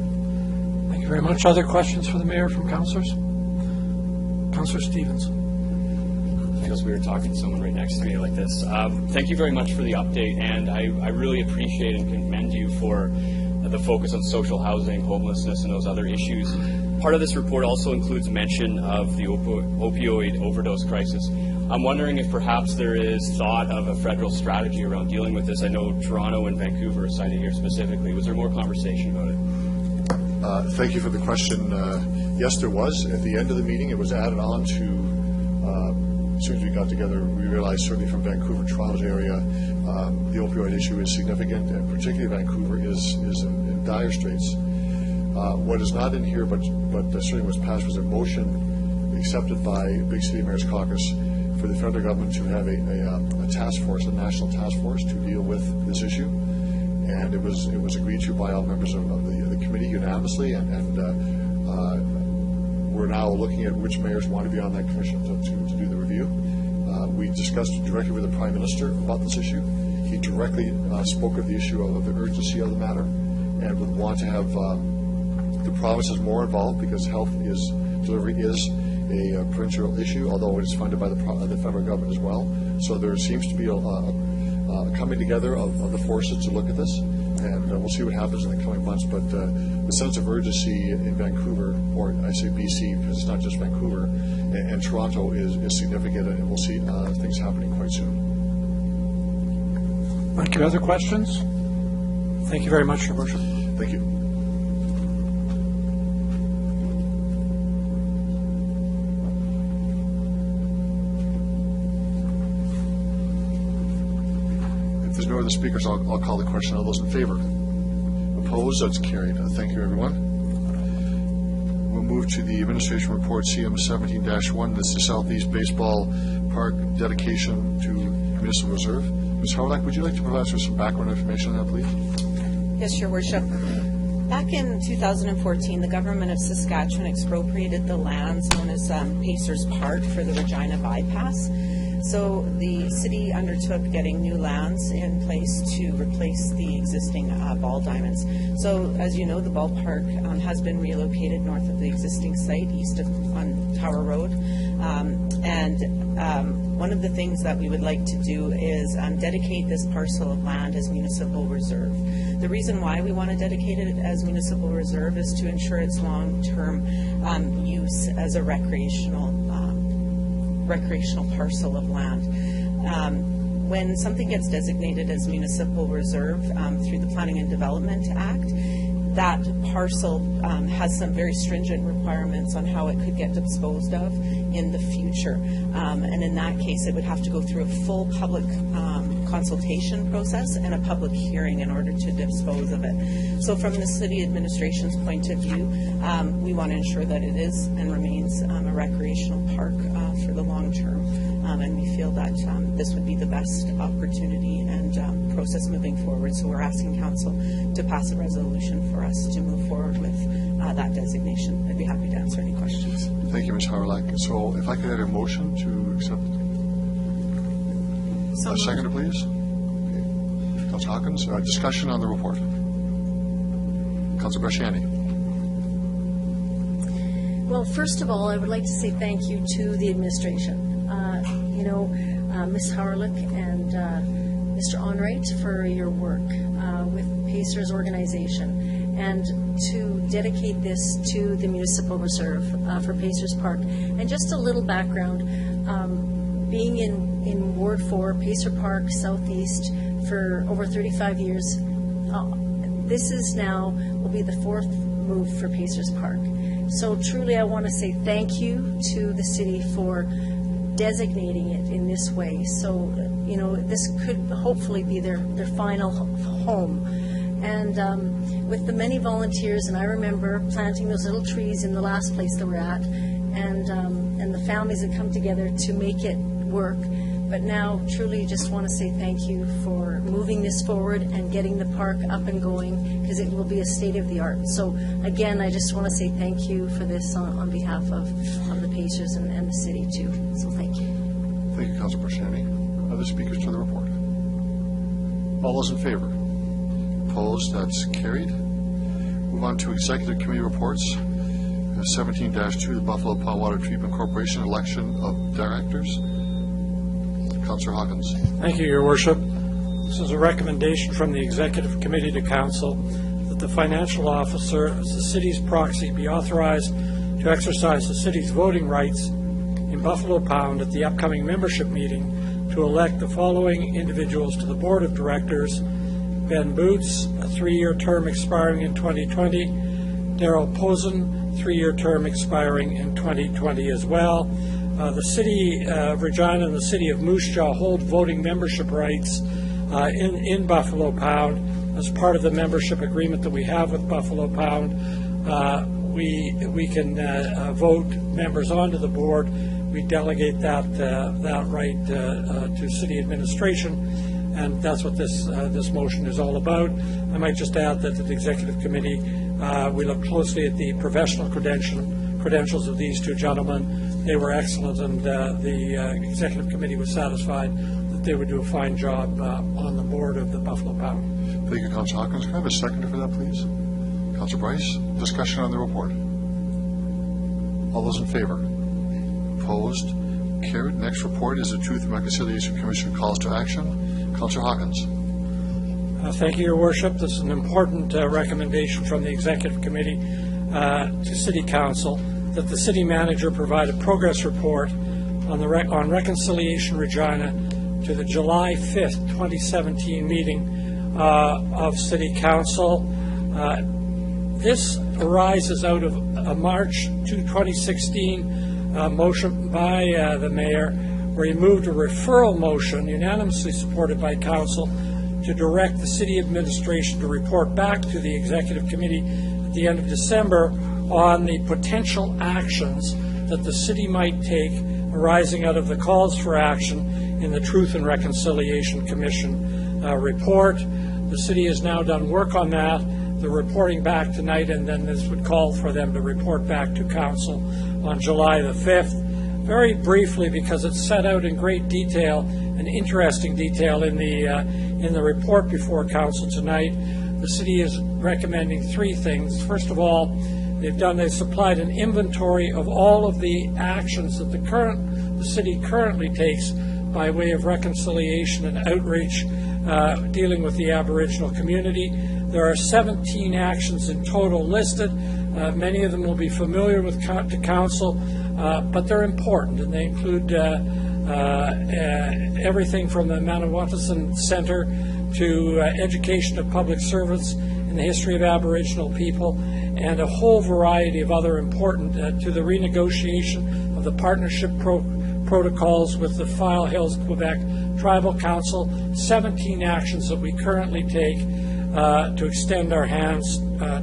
Thank you very much. Other questions for the mayor from councillors? Councillor Stevens. Feels weird talking to someone right next to me like this. Thank you very much for the update, and I really appreciate and commend you for the focus on social housing, homelessness, and those other issues. Part of this report also includes mention of the opioid overdose crisis. I'm wondering if perhaps there is thought of a federal strategy around dealing with this. I know Toronto and Vancouver are cited here specifically. Was there more conversation about it? Thank you for the question. Yes, there was. At the end of the meeting, it was added on to, as soon as we got together, we realized certainly from Vancouver, Toronto's area, the opioid issue is significant, and particularly Vancouver is in dire straits. What is not in here, but certainly was passed, was a motion accepted by Big City Mayor's Caucus for the federal government to have a task force, a national task force, to deal with this issue. And it was agreed to by all members of the committee unanimously, and we're now looking at which mayors want to be on that commission to do the review. We discussed directly with the Prime Minister about this issue. He directly spoke of the issue of the urgency of the matter, and would want to have the provinces more involved, because health delivery is a provincial issue, although it is funded by the federal government as well. So there seems to be a coming together of the forces to look at this, and we'll see what happens in the coming months. But the sense of urgency in Vancouver, or I say BC because it's not just Vancouver, and Toronto is significant, and we'll see things happening quite soon. Thank you. Other questions? Thank you very much, Your Worship. Thank you. If there's no other speakers, I'll call the question. All those in favor? Opposed? That's carried. Thank you, everyone. We'll move to the administration report, CM 17-1. This is Southeast Baseball Park dedication to Municipal Reserve. Ms. Howlack, would you like to provide us with some background information on that, please? Yes, Your Worship. Back in 2014, the government of Saskatchewan expropriated the lands known as Pacers Park for the Regina bypass. So the city undertook getting new lands in place to replace the existing ball diamonds. So as you know, the ballpark has been relocated north of the existing site, east of on Tower Road. One of the things that we would like to do is dedicate this parcel of land as municipal reserve. The reason why we want to dedicate it as municipal reserve is to ensure its long-term use as a recreational parcel of land. when something gets designated as municipal reserve through the Planning and Development Act, that parcel has some very stringent requirements on how it could get disposed of in the future. And in that case, it would have to go through a full public consultation process and a public hearing in order to dispose of it. So from the city administration's point of view, we want to ensure that it is and remains a recreational park for the long term. And we feel that this would be the best opportunity and process moving forward. So we're asking council to pass a resolution for us to move forward with that designation. I'd be happy to answer any questions. Thank you, Ms. Harlack. So if I could have a motion to accept. A seconder, please. Okay. Councillor Hawkins, discussion on the report. Councillor Brasciani. Well, first of all, I would like to say thank you to the administration. Ms. Harlack and Mr. Onrait for your work with Pacers organization, and to dedicate this to the municipal reserve for Pacers Park. And just a little background, being in Ward 4, Pacer Park, Southeast, for over 35 years, this is now, will be the fourth move for Pacers Park. So truly I want to say thank you to the city for designating it in this way. So, this could hopefully be their final home. And with the many volunteers, and I remember planting those little trees in the last place that we're at, and the families that come together to make it work. But now, truly, just want to say thank you for moving this forward and getting the park up and going, because it will be a state-of-the-art. So, again, I just want to say thank you for this on behalf of the Pacers and the city, too. So, thank you. Thank you, Councillor Brasciani. Other speakers to the report? All those in favor? Opposed? That's carried. Move on to Executive Committee reports. 17-2, the Buffalo Pond Water Treatment Corporation election of directors. Councillor Hawkins. Thank you, Your Worship. This is a recommendation from the Executive Committee to Council that the financial officer as the city's proxy be authorized to exercise the city's voting rights in Buffalo Pound at the upcoming membership meeting to elect the following individuals to the Board of Directors: Ben Boots, a 3-year term expiring in 2020, Darrell Posen, 3-year term expiring in 2020 as well. The City of Regina and the City of Moose Jaw hold voting membership rights in Buffalo Pound as part of the membership agreement that we have with Buffalo Pound. We can vote members onto the board. We delegate that right to city administration, and that's what this motion is all about. I might just add that at the Executive Committee, we look closely at the professional credentials of these two gentlemen. They were excellent, and the Executive Committee was satisfied that they would do a fine job on the board of the Buffalo Pound. Thank you, Councillor Hawkins. Can I have a seconder for that, please? Councillor Bryce. Discussion on the report. All those in favor? Opposed? Carried. Next report is the Truth and Reconciliation Commission calls to action. Councillor Hawkins. Thank you, Your Worship. This is an important recommendation from the Executive Committee to City Council that the City Manager provide a progress report on Reconciliation Regina to the July 5th, 2017 meeting of City Council. This arises out of a March 2016 motion by the Mayor, where he moved a referral motion, unanimously supported by Council, to direct the City Administration to report back to the Executive Committee at the end of December on the potential actions that the City might take arising out of the calls for action in the Truth and Reconciliation Commission report. The City has now done work on that. They're reporting back tonight, and then this would call for them to report back to Council on July the 5th. Very briefly, because it's set out in great detail and interesting detail in the report before Council tonight, the City is recommending 3 things. First of all, they've supplied an inventory of all of the actions that the City currently takes by way of reconciliation and outreach dealing with the Aboriginal community. There are 17 actions in total listed. Many of them will be familiar to Council, but they're important, and they include everything from the Manawatusan Center to education of public servants in the history of Aboriginal people, and a whole variety of other important to the renegotiation of the partnership protocols with the File Hills Quebec Tribal Council, 17 actions that we currently take to extend our hands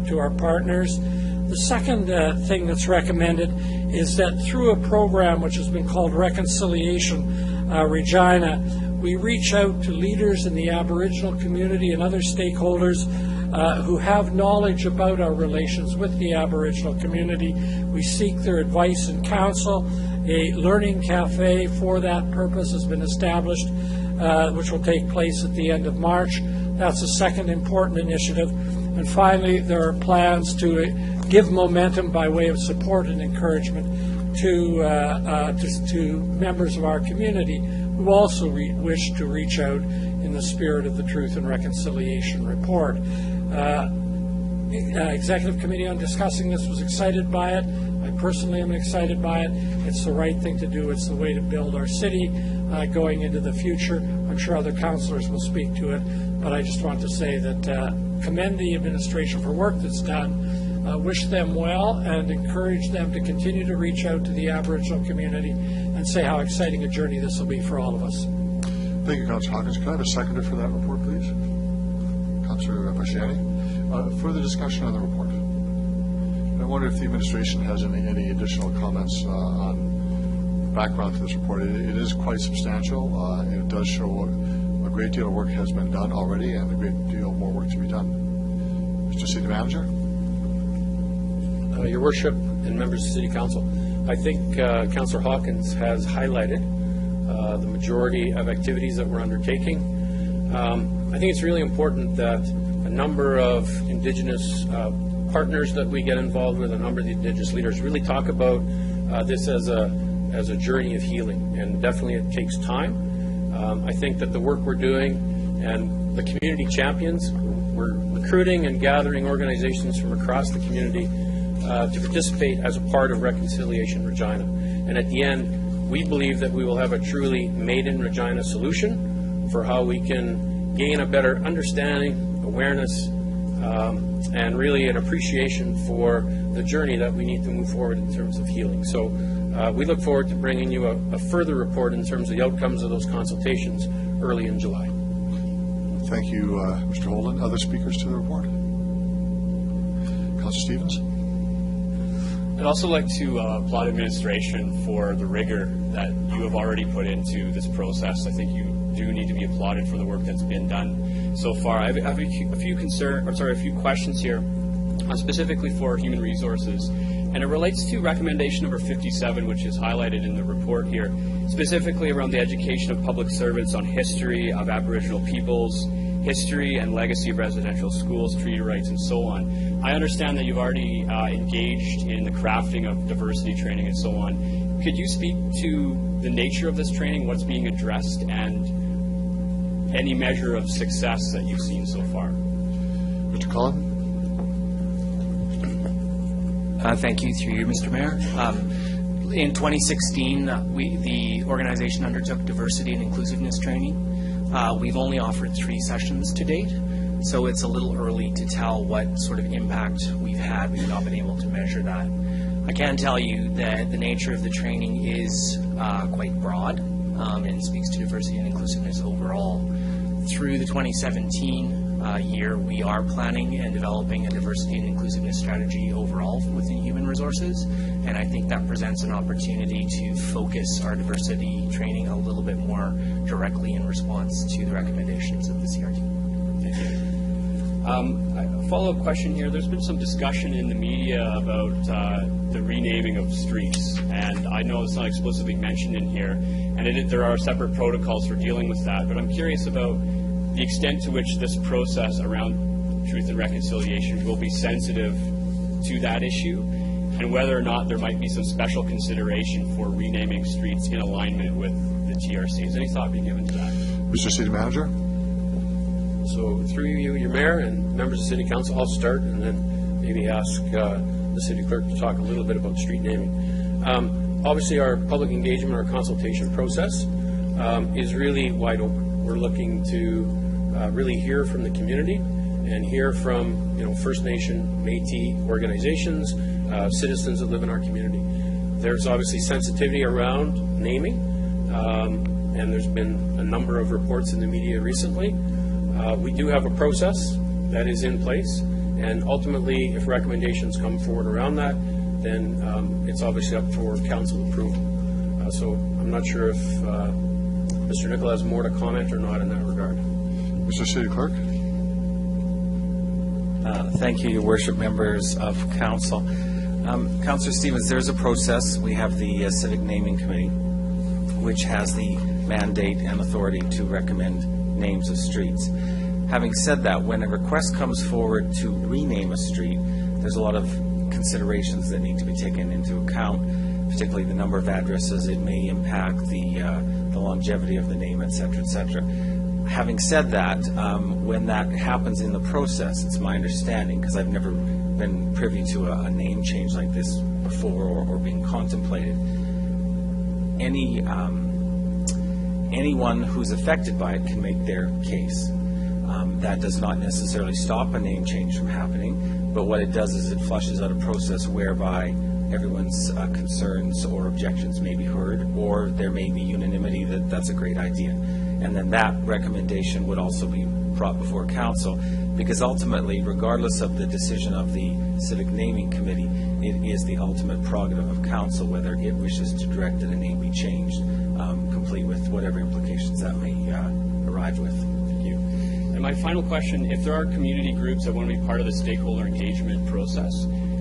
to our partners. The second thing that's recommended is that through a program which has been called Reconciliation Regina, we reach out to leaders in the Aboriginal community and other stakeholders who have knowledge about our relations with the Aboriginal community. We seek their advice and counsel. A learning cafe for that purpose has been established, which will take place at the end of March. That's a second important initiative. And finally, there are plans to give momentum by way of support and encouragement to members of our community who also wish to reach out in the spirit of the Truth and Reconciliation Report. Executive Committee on discussing this was excited by it. I personally am excited by it. It's the right thing to do. It's the way to build our city going into the future. I'm sure other councillors will speak to it, but I just want to say that commend the administration for work that's done, wish them well, and encourage them to continue to reach out to the Aboriginal community and say how exciting a journey this will be for all of us. Thank you, Councillor Hawkins. Can I have a seconder for that report, please? Councillor Pasciani. Further discussion on the report. I wonder if the administration has any additional comments on the background to this report. It is quite substantial. And it does show a great deal of work has been done already and a great deal more work to be done. Mr. City Manager. Your Worship and members of the City Council, I think Councillor Hawkins has highlighted the majority of activities that we're undertaking. I think it's really important that a number of Indigenous partners that we get involved with, a number of the Indigenous leaders, really talk about this as a journey of healing, and definitely it takes time. I think that the work we're doing and the community champions, we're recruiting and gathering organizations from across the community to participate as a part of Reconciliation Regina. And at the end, we believe that we will have a truly made in Regina solution for how we can gain a better understanding, awareness, and really an appreciation for the journey that we need to move forward in terms of healing. So we look forward to bringing you a further report in terms of the outcomes of those consultations early in July. Thank you, Mr. Holden. Other speakers to the report? Councillor Stevens? I'd also like to applaud administration for the rigor that you have already put into this process. I think you do need to be applauded for the work that's been done so far. I have a few questions here, specifically for human resources, and it relates to recommendation number 57, which is highlighted in the report here, specifically around the education of public servants on history of Aboriginal peoples, history and legacy of residential schools, treaty rights, and so on. I understand that you've already engaged in the crafting of diversity training and so on. Could you speak to the nature of this training, what's being addressed, and any measure of success that you've seen so far? Mr. Cullen? Thank you, through you, Mr. Mayor. In 2016, the organization undertook diversity and inclusiveness training. We've only offered 3 sessions to date, so it's a little early to tell what sort of impact we've had. We've not been able to measure that. I can tell you that the nature of the training is quite broad and speaks to diversity and inclusiveness overall. Through the 2017 year, we are planning and developing a diversity and inclusiveness strategy overall within human resources, and I think that presents an opportunity to focus our diversity training a little bit more directly in response to the recommendations of the CRT. Thank you. A follow-up question here. There's been some discussion in the media about the renaming of streets, and I know it's not explicitly mentioned in here, and there are separate protocols for dealing with that, but I'm curious about the extent to which this process around truth and reconciliation will be sensitive to that issue, and whether or not there might be some special consideration for renaming streets in alignment with the TRC. Has any thought been given to that? Mr. City Manager? So through you, your Mayor, and members of the City Council, I'll start and then maybe ask the City Clerk to talk a little bit about street naming. Obviously, our public engagement, our consultation process is really wide open. We're looking to really hear from the community and hear from First Nation, Métis organizations, citizens that live in our community. There's obviously sensitivity around naming, and there's been a number of reports in the media recently. We do have a process that is in place, and ultimately, if recommendations come forward around that, then it's obviously up for council approval. So I'm not sure if Mr. Nicola has more to comment or not in that regard. Mr. City Clerk? Thank you, Your Worship, members of Council. Councillor Stevens, there's a process. We have the Civic Naming Committee, which has the mandate and authority to recommend names of streets. Having said that, when a request comes forward to rename a street, there's a lot of considerations that need to be taken into account, particularly the number of addresses. It may impact the longevity of the name, et cetera, et cetera. Having said that, when that happens in the process, it's my understanding, because I've never been privy to a name change like this before or being contemplated, anyone who's affected by it can make their case. That does not necessarily stop a name change from happening, but what it does is it flushes out a process whereby everyone's concerns or objections may be heard, or there may be unanimity that that's a great idea. And then that recommendation would also be brought before council, because ultimately, regardless of the decision of the Civic Naming Committee, it is the ultimate prerogative of council whether it wishes to direct that a name be changed, complete with whatever implications that may arrive with. Thank you. And my final question, if there are community groups that want to be part of the stakeholder engagement process,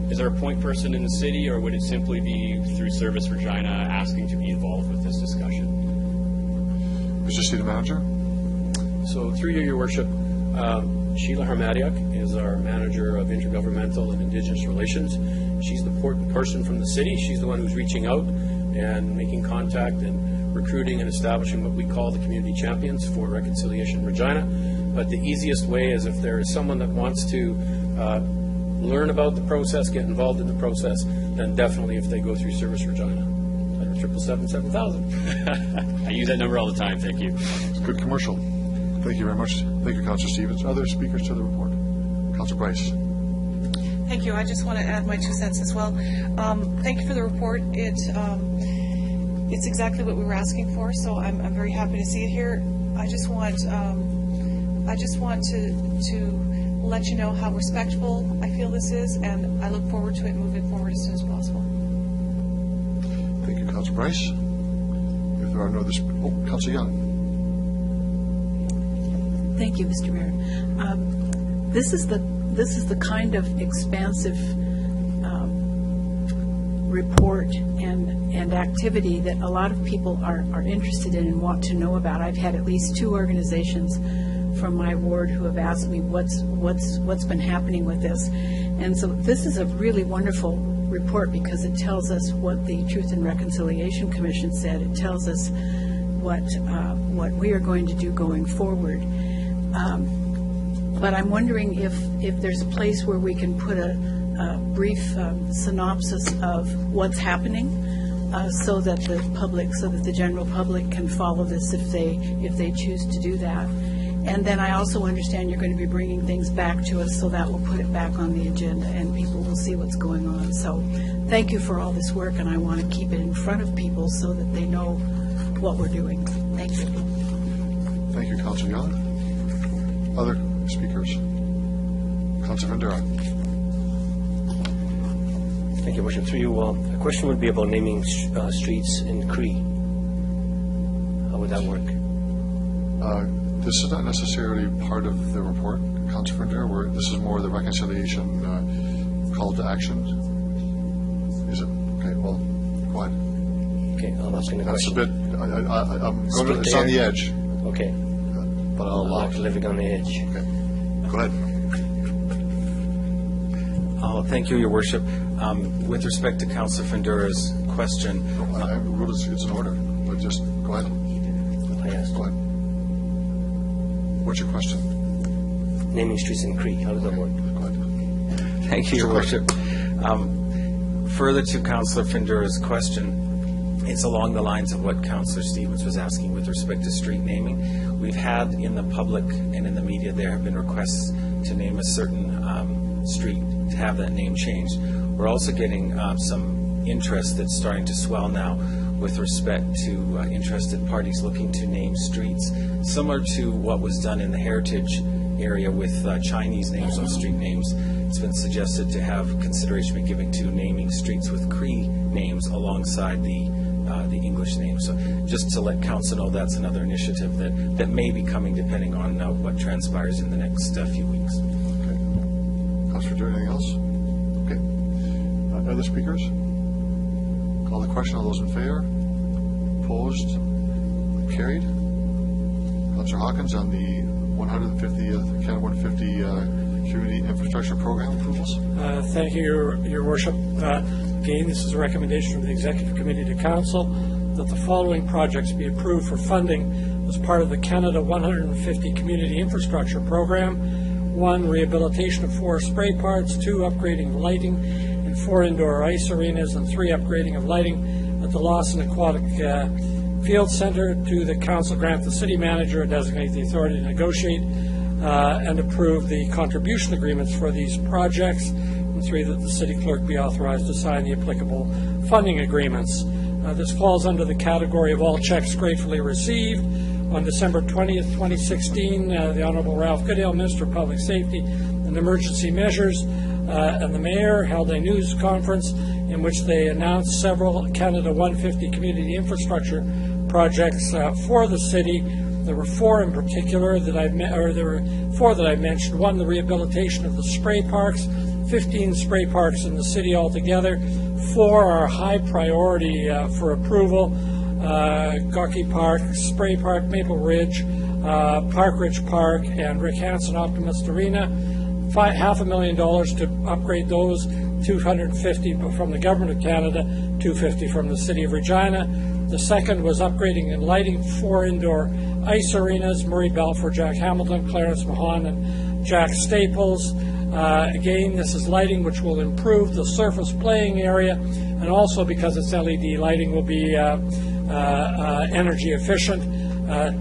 is there a point person in the city, or would it simply be through Service Regina asking to be involved with this discussion? Mr. City Manager? So through you, Your Worship, Sheila Harmadiak is our Manager of Intergovernmental and Indigenous Relations. She's the person from the city. She's the one who's reaching out and making contact and recruiting and establishing what we call the community champions for Reconciliation Regina. But the easiest way is if there is someone that wants to learn about the process, get involved in the process, then definitely if they go through Service Regina. 777-7000. I use that number all the time. Thank you. It's a good commercial. Thank you very much. Thank you, Councillor Stevens. Other speakers to the report? Councillor Bryce. Thank you. I just want to add my 2 cents as well. Thank you for the report. It's exactly what we were asking for, so I'm very happy to see it here. I just want to let you know how respectful I feel this is, and I look forward to it moving forward as soon as possible. Thank you, Councillor Bryce. If there are no other Councillor Young. Thank you, Mr. Mayor. This is the kind of expansive report and activity that a lot of people are interested in and want to know about. I've had at least 2 organizations from my ward who have asked me what's been happening with this, and so this is a really wonderful report because it tells us what the Truth and Reconciliation Commission said. It tells us what we are going to do going forward. But I'm wondering if there's a place where we can put a brief synopsis of what's happening, so that the general public can follow this if they choose to do that. And then I also understand you're going to be bringing things back to us, so that will put it back on the agenda and people will see what's going on. So thank you for all this work, and I want to keep it in front of people so that they know what we're doing. Thank you. Thank you, Councillor Young. Other speakers? Councillor Vendera. Thank you, Worship. Through you, a question would be about naming streets in Cree. How would that work? This is not necessarily part of the report, Councillor Vendera. This is more the reconciliation call to action. Is it? Okay, well, go ahead. Okay, I'm asking a That's question. a bit, it's on the edge. Okay. But I'll allow like living on the edge. Okay. Go ahead. Oh, thank you, Your Worship. With respect to Councillor Fendura's question, I ruled it's in order, but just go ahead. I asked. Go ahead. What's your question? Naming streets in Cree. How does that work? Go ahead. Thank you, Your Worship. Further to Councillor Fendura's question, It's along the lines of what Councillor Stevens was asking with respect to street naming. We've had in the public and in the media, there have been requests to name a certain street, to have that name changed. We're also getting some interest that's starting to swell now with respect to interested parties looking to name streets, similar to what was done in the Heritage area with Chinese names on street names. It's been suggested to have consideration be given to naming streets with Cree names alongside the English names. So just to let Council know, that's another initiative that may be coming depending on what transpires in the next few weeks. Okay. Councilor, do anything else? Okay. Other speakers? Call the question. All those in favor? Opposed? Carried. Councilor Hawkins on the 150th Canada 150 Community Infrastructure Program approvals. Thank you, Your Worship. Again, this is a recommendation from the Executive Committee to Council that the following projects be approved for funding as part of the Canada 150 Community Infrastructure Program. 1, rehabilitation of 4 spray parks. 2, upgrading of lighting in 4 indoor ice arenas. And 3, upgrading of lighting at the Lawson Aquatic Field Center. 2, the Council grant the City Manager and designate the authority to negotiate and approve the contribution agreements for these projects. And 3, that the City Clerk be authorized to sign the applicable funding agreements. This falls under the category of all checks gratefully received. On December 20th, 2016, the Honourable Ralph Goodale, Minister of Public Safety and Emergency Measures, and the Mayor held a news conference in which they announced several Canada 150 community infrastructure projects for the city. There were 4 in particular that there were 4 that I mentioned. 1, the rehabilitation of the spray parks, 15 spray parks in the city altogether. 4 are high priority for approval. Gawkey Park, Spray Park, Maple Ridge, Park Ridge Park, and Rick Hansen Optimist Arena. $500,000 to upgrade those, $250 from the Government of Canada, $250 from the City of Regina. The second was upgrading and lighting 4 indoor ice arenas, Murray Balfour, Jack Hamilton, Clarence Mahan, and Jack Staples. Again, this is lighting which will improve the surface playing area, and also because it's LED lighting will be energy efficient.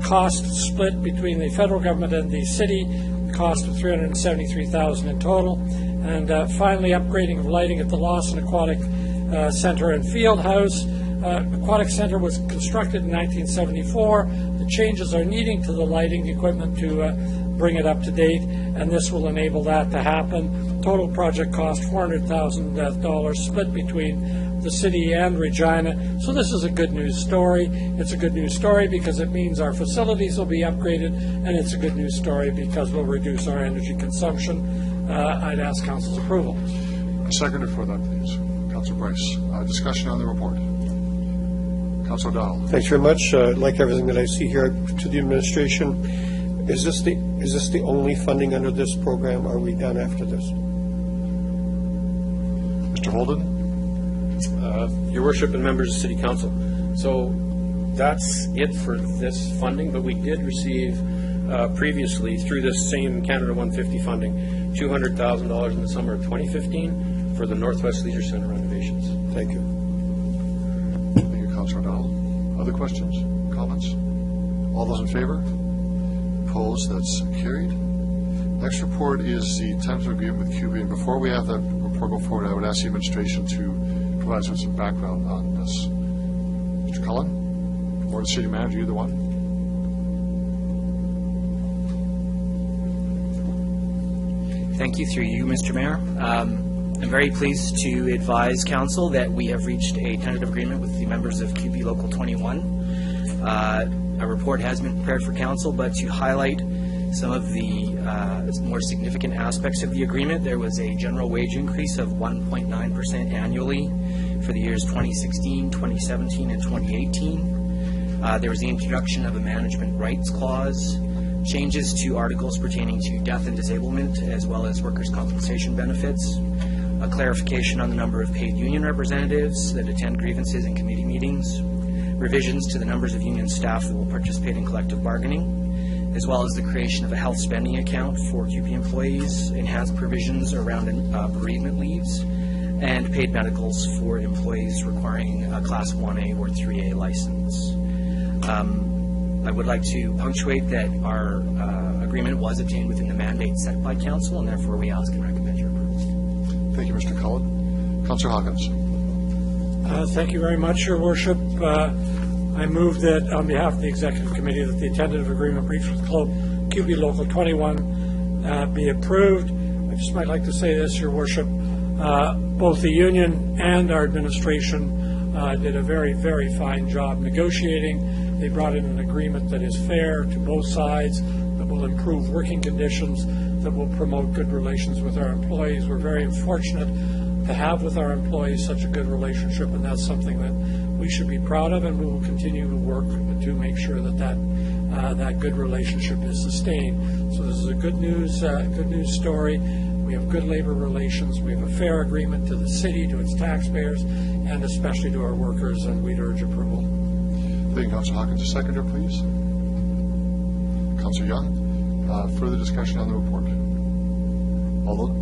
Cost split between the federal government and the city, cost of $373,000 in total. And finally, upgrading of lighting at the Lawson Aquatic Center and Field House. Aquatic Center was constructed in 1974. The changes are needing to the lighting equipment to bring it up to date, and this will enable that to happen. Total project cost $400,000 split between the city and Regina. So this is a good news story. It's a good news story because it means our facilities will be upgraded, and it's a good news story because we'll reduce our energy consumption. I'd ask Council's approval. A seconder for that, please. Councilor Bryce. Discussion on the report. Councilor O'Donnell. Thanks very much. Like everything that I see here, to the administration, is this the only funding under this program? Are we done after this? Mr. Holden. Your Worship and members of City Council. So that's it for this funding, but we did receive previously through this same Canada 150 funding $200,000 in the summer of 2015 for the Northwest Leisure Centre renovations. Thank you. Thank you, Councilor O'Donnell. Other questions, comments? All those in favor? Opposed? That's carried. Next report is the tentative agreement with QB. And before we have that report go forward, I would ask the administration to provide some background on this. Mr. Cullen, or the city manager, either one. Thank you. Through you, Mr. Mayor. I'm very pleased to advise Council that we have reached a tentative agreement with the members of QB Local 21. A report has been prepared for Council, but to highlight some of the more significant aspects of the agreement, there was a general wage increase of 1.9% annually for the years 2016, 2017, and 2018. There was the introduction of a management rights clause, changes to articles pertaining to death and disablement, as well as workers' compensation benefits, a clarification on the number of paid union representatives that attend grievances and committee meetings, revisions to the numbers of union staff that will participate in collective bargaining, as well as the creation of a health spending account for QP employees, enhanced provisions around bereavement leaves, and paid medicals for employees requiring a Class 1A or 3A license. I would like to punctuate that our agreement was obtained within the mandate set by Council, and therefore we ask and recommend your approval. Thank you, Mr. Cullen. Councillor Hawkins. Thank you very much, Your Worship. I move that on behalf of the Executive Committee that the tentative agreement reached with QB Local 21 be approved. I just might like to say this, Your Worship. Both the union and our administration did a very, very fine job negotiating. They brought in an agreement that is fair to both sides, that will improve working conditions, that will promote good relations with our employees. We're very fortunate to have with our employees such a good relationship, and that's something that we should be proud of, and we will continue to work to make sure that that good relationship is sustained. So this is a good news story. We have good labor relations. We have a fair agreement to the city, to its taxpayers, and especially to our workers, and we'd urge approval. Thank you, Councillor Hawkins. A seconder, please. Councillor Young. Further discussion on the report? All those?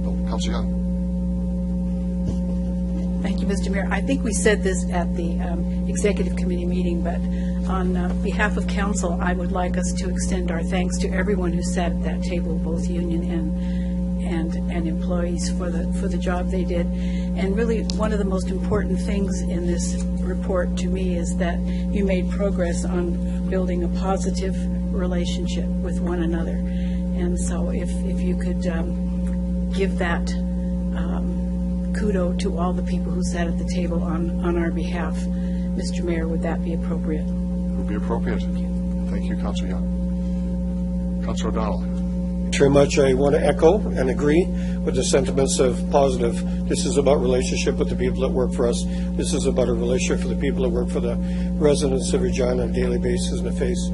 No. Councillor Young. Thank you, Mr. Mayor. I think we said this at the Executive Committee meeting, but on behalf of Council, I would like us to extend our thanks to everyone who sat at that table, both union and employees, for the job they did. And really, one of the most important things in this report to me is that you made progress on building a positive relationship with one another. And so if you could give that kudo to all the people who sat at the table on our behalf, Mr. Mayor, would that be appropriate? It would be appropriate. Thank you, Councillor Young. Councillor O'Donnell. Very much. I want to echo and agree with the sentiments of positive. This is about relationship with the people that work for us. This is about a relationship for the people that work for the residents of Regina on a daily basis in the face.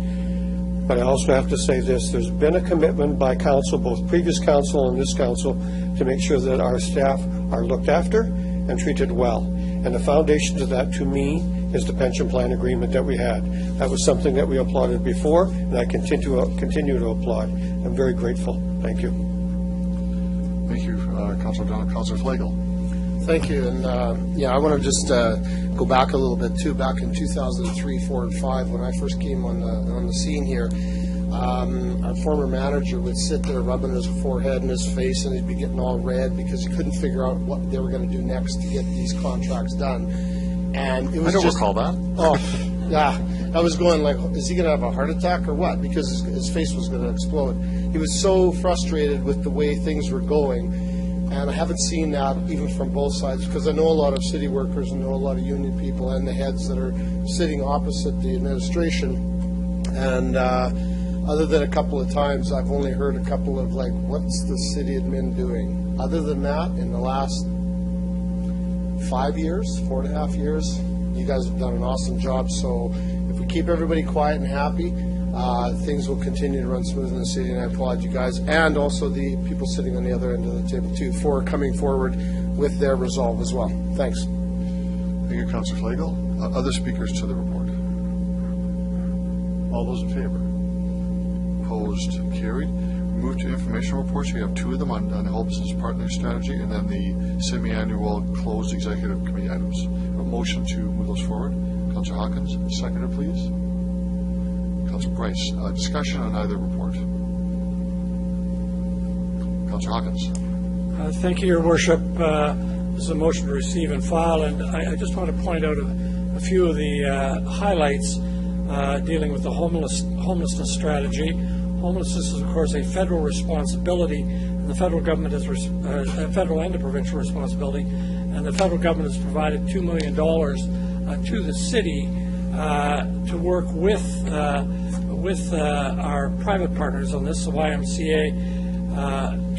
But I also have to say this. There's been a commitment by Council, both previous Council and this Council, to make sure that our staff are looked after and treated well. And the foundation to that, to me, is the pension plan agreement that we had. That was something that we applauded before, and I continue to applaud. I'm very grateful. Thank you. Thank you, Councillor O'Donnell. Councillor Flagel. Thank you. And I want to just go back a little bit too. Back in 2003, 4, and 5, when I first came on the scene here, our former manager would sit there rubbing his forehead and his face, and he'd be getting all red because he couldn't figure out what they were going to do next to get these contracts done. And it was I don't recall that. Oh, yeah. I was going like, is he going to have a heart attack or what? Because his face was going to explode. He was so frustrated with the way things were going. And I haven't seen that even from both sides, because I know a lot of city workers and know a lot of union people and the heads that are sitting opposite the administration. And other than a couple of times, I've only heard a couple of like, what's the city admin doing? Other than that, in the last 5 years, 4.5 years, you guys have done an awesome job. So if we keep everybody quiet and happy, things will continue to run smooth in the city, and I applaud you guys and also the people sitting on the other end of the table too for coming forward with their resolve as well. Thanks. Thank you, Councillor Flagel. Other speakers to the report? All those in favor? Opposed? Carried. Move to information reports. We have two of them on the whole business partner strategy, and then the semi-annual closed executive committee items. A motion to move those forward. Councillor Hawkins, seconder, please. Councillor Price. Discussion on either report. Councillor Hawkins. Thank you, Your Worship. This is a motion to receive and file, and I just want to point out a few of the highlights dealing with the homelessness strategy. Homelessness is, of course, a federal responsibility, and the federal government has a federal and a provincial responsibility, and the federal government has provided $2 million to the city to work with our private partners on this, the YMCA,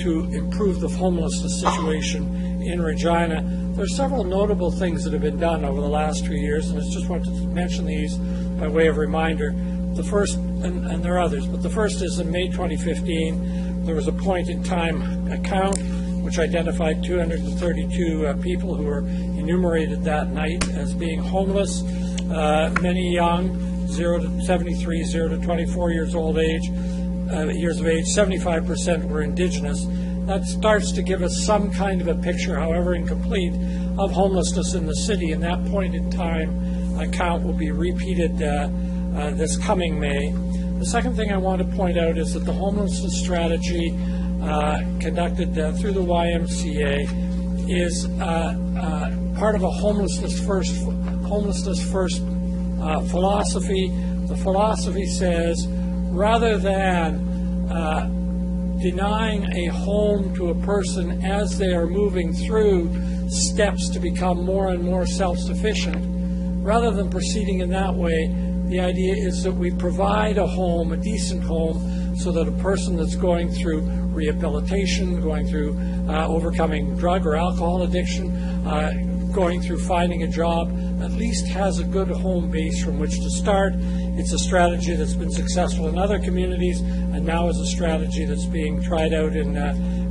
to improve the homelessness situation in Regina. There are several notable things that have been done over the last 2 years, and I just wanted to mention these by way of reminder. The first, and there are others, but the first is in May 2015, there was a point-in-time account which identified 232 people who were enumerated that night as being homeless, many young, 0 to 73, 0 to 24 years of age. 75% were Indigenous, that starts to give us some kind of a picture, however incomplete, of homelessness in the city. And that point in time count will be repeated this coming May. The second thing I want to point out is that the homelessness strategy conducted through the YMCA is part of a homelessness first philosophy. The philosophy says, rather than denying a home to a person as they are moving through steps to become more and more self-sufficient, rather than proceeding in that way, the idea is that we provide a home, a decent home, so that a person that's going through rehabilitation, going through overcoming drug or alcohol addiction, going through finding a job, at least has a good home base from which to start. It's a strategy that's been successful in other communities and now is a strategy that's being tried out in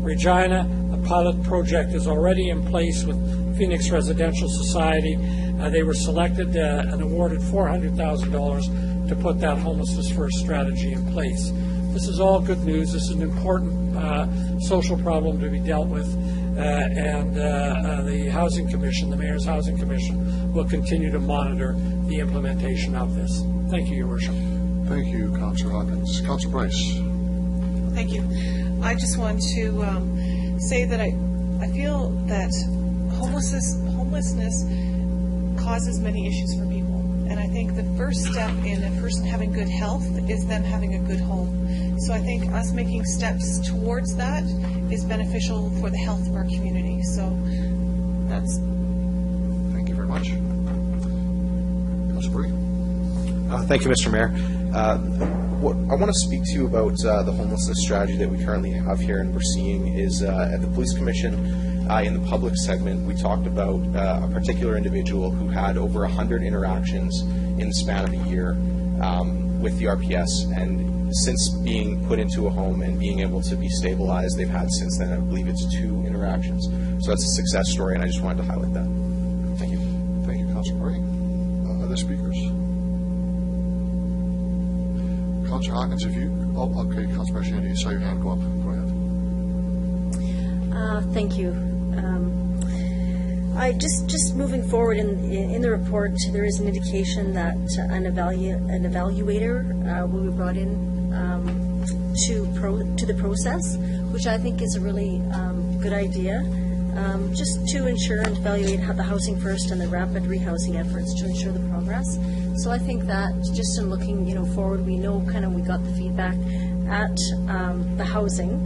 Regina. A pilot project is already in place with Phoenix Residential Society. They were selected and awarded $400,000 to put that homelessness first strategy in place. This is all good news. This is an important social problem to be dealt with, and the Housing Commission, the Mayor's Housing Commission, will continue to monitor the implementation of this. Thank you, Your Worship. Thank you, Councillor Hawkins. Councillor Bryce. Thank you. I just want to say that I feel that homelessness causes many issues for people. And I think the first step in a person having good health is them having a good home. So I think us making steps towards that is beneficial for the health of our community. So that's... Thank you very much. Councillor Burry. Thank you, Mr. Mayor. What I want to speak to you about the homelessness strategy that we currently have here and we're seeing is at the Police Commission in the public segment, we talked about a particular individual who had over 100 interactions in the span of a year with the RPS, and since being put into a home and being able to be stabilized, they've had since then, I believe it's 2 interactions. So that's a success story, and I just wanted to highlight that. Thank you. Thank you, Councillor Burry. Other speakers? Councillor Hawkins, if you... Oh, okay, Councillor Shandy, you saw your hand go up. Go ahead. Thank you. I just moving forward in the report, there is an indication that an evaluator will be brought in to the process, which I think is a really good idea. Just to ensure and evaluate how the housing first and the rapid rehousing efforts to ensure the progress. So I think that just in looking, forward, we know we got the feedback at the housing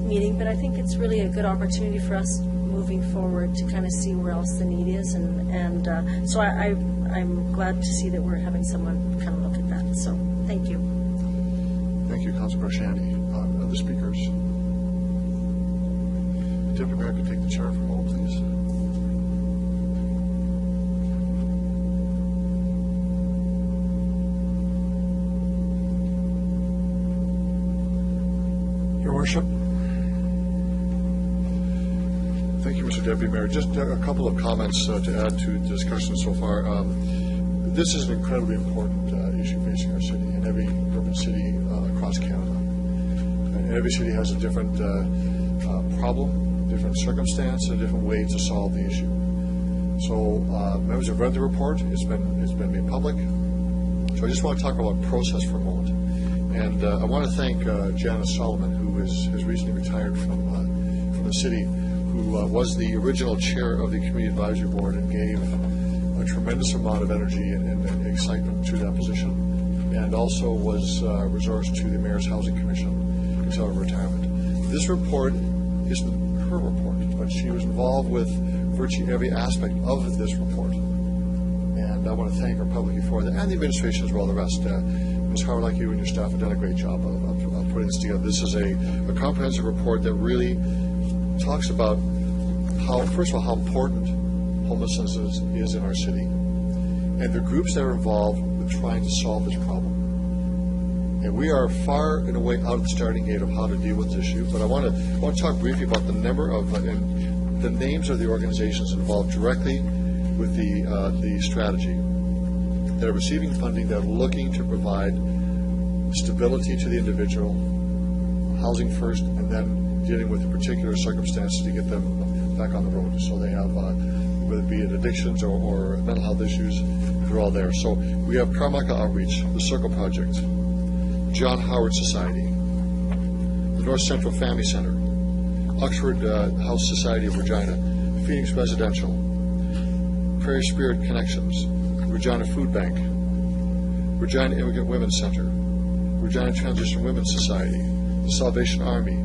meeting, but I think it's really a good opportunity for us moving forward to see where else the need is, and so I'm glad to see that we're having someone look at that. So thank you. Thank you, Councillor Shandy. Other speakers? Deputy Mayor, could take the chair for a moment, please. Your Worship. Thank you, Mr. Deputy Mayor. Just a couple of comments to add to the discussion so far. This is an incredibly important issue facing our city and every urban city across Canada. And every city has a different problem, different circumstance, and a different way to solve the issue. So members have read the report. It's been made public. So I just want to talk about process for a moment. And I want to thank Janice Solomon, who has recently retired from the city, who was the original chair of the Community Advisory Board and gave a tremendous amount of energy and excitement to that position, and also was resourced to the Mayor's Housing Commission until her retirement. This report isn't her report, but she was involved with virtually every aspect of this report. And I want to thank her publicly for that, and the administration as well, the rest. Ms. Howard, like you and your staff, have done a great job of putting this together. This is a comprehensive report that really talks about first of all, how important homelessness is in our city, and the groups that are involved with trying to solve this problem. And we are far and away out of the starting gate of how to deal with this issue, but I want to talk briefly about the number of and the names of the organizations involved directly with the strategy that are receiving funding, that are looking to provide stability to the individual, housing first, and then dealing with the particular circumstances to get them back on the road. So they have, whether it be addictions or mental health issues, they're all there. So we have Carmichael Outreach, the Circle Project, John Howard Society, the North Central Family Center, Oxford House Society of Regina, Phoenix Residential, Prairie Spirit Connections, Regina Food Bank, Regina Immigrant Women's Center, Regina Transition Women's Society, the Salvation Army,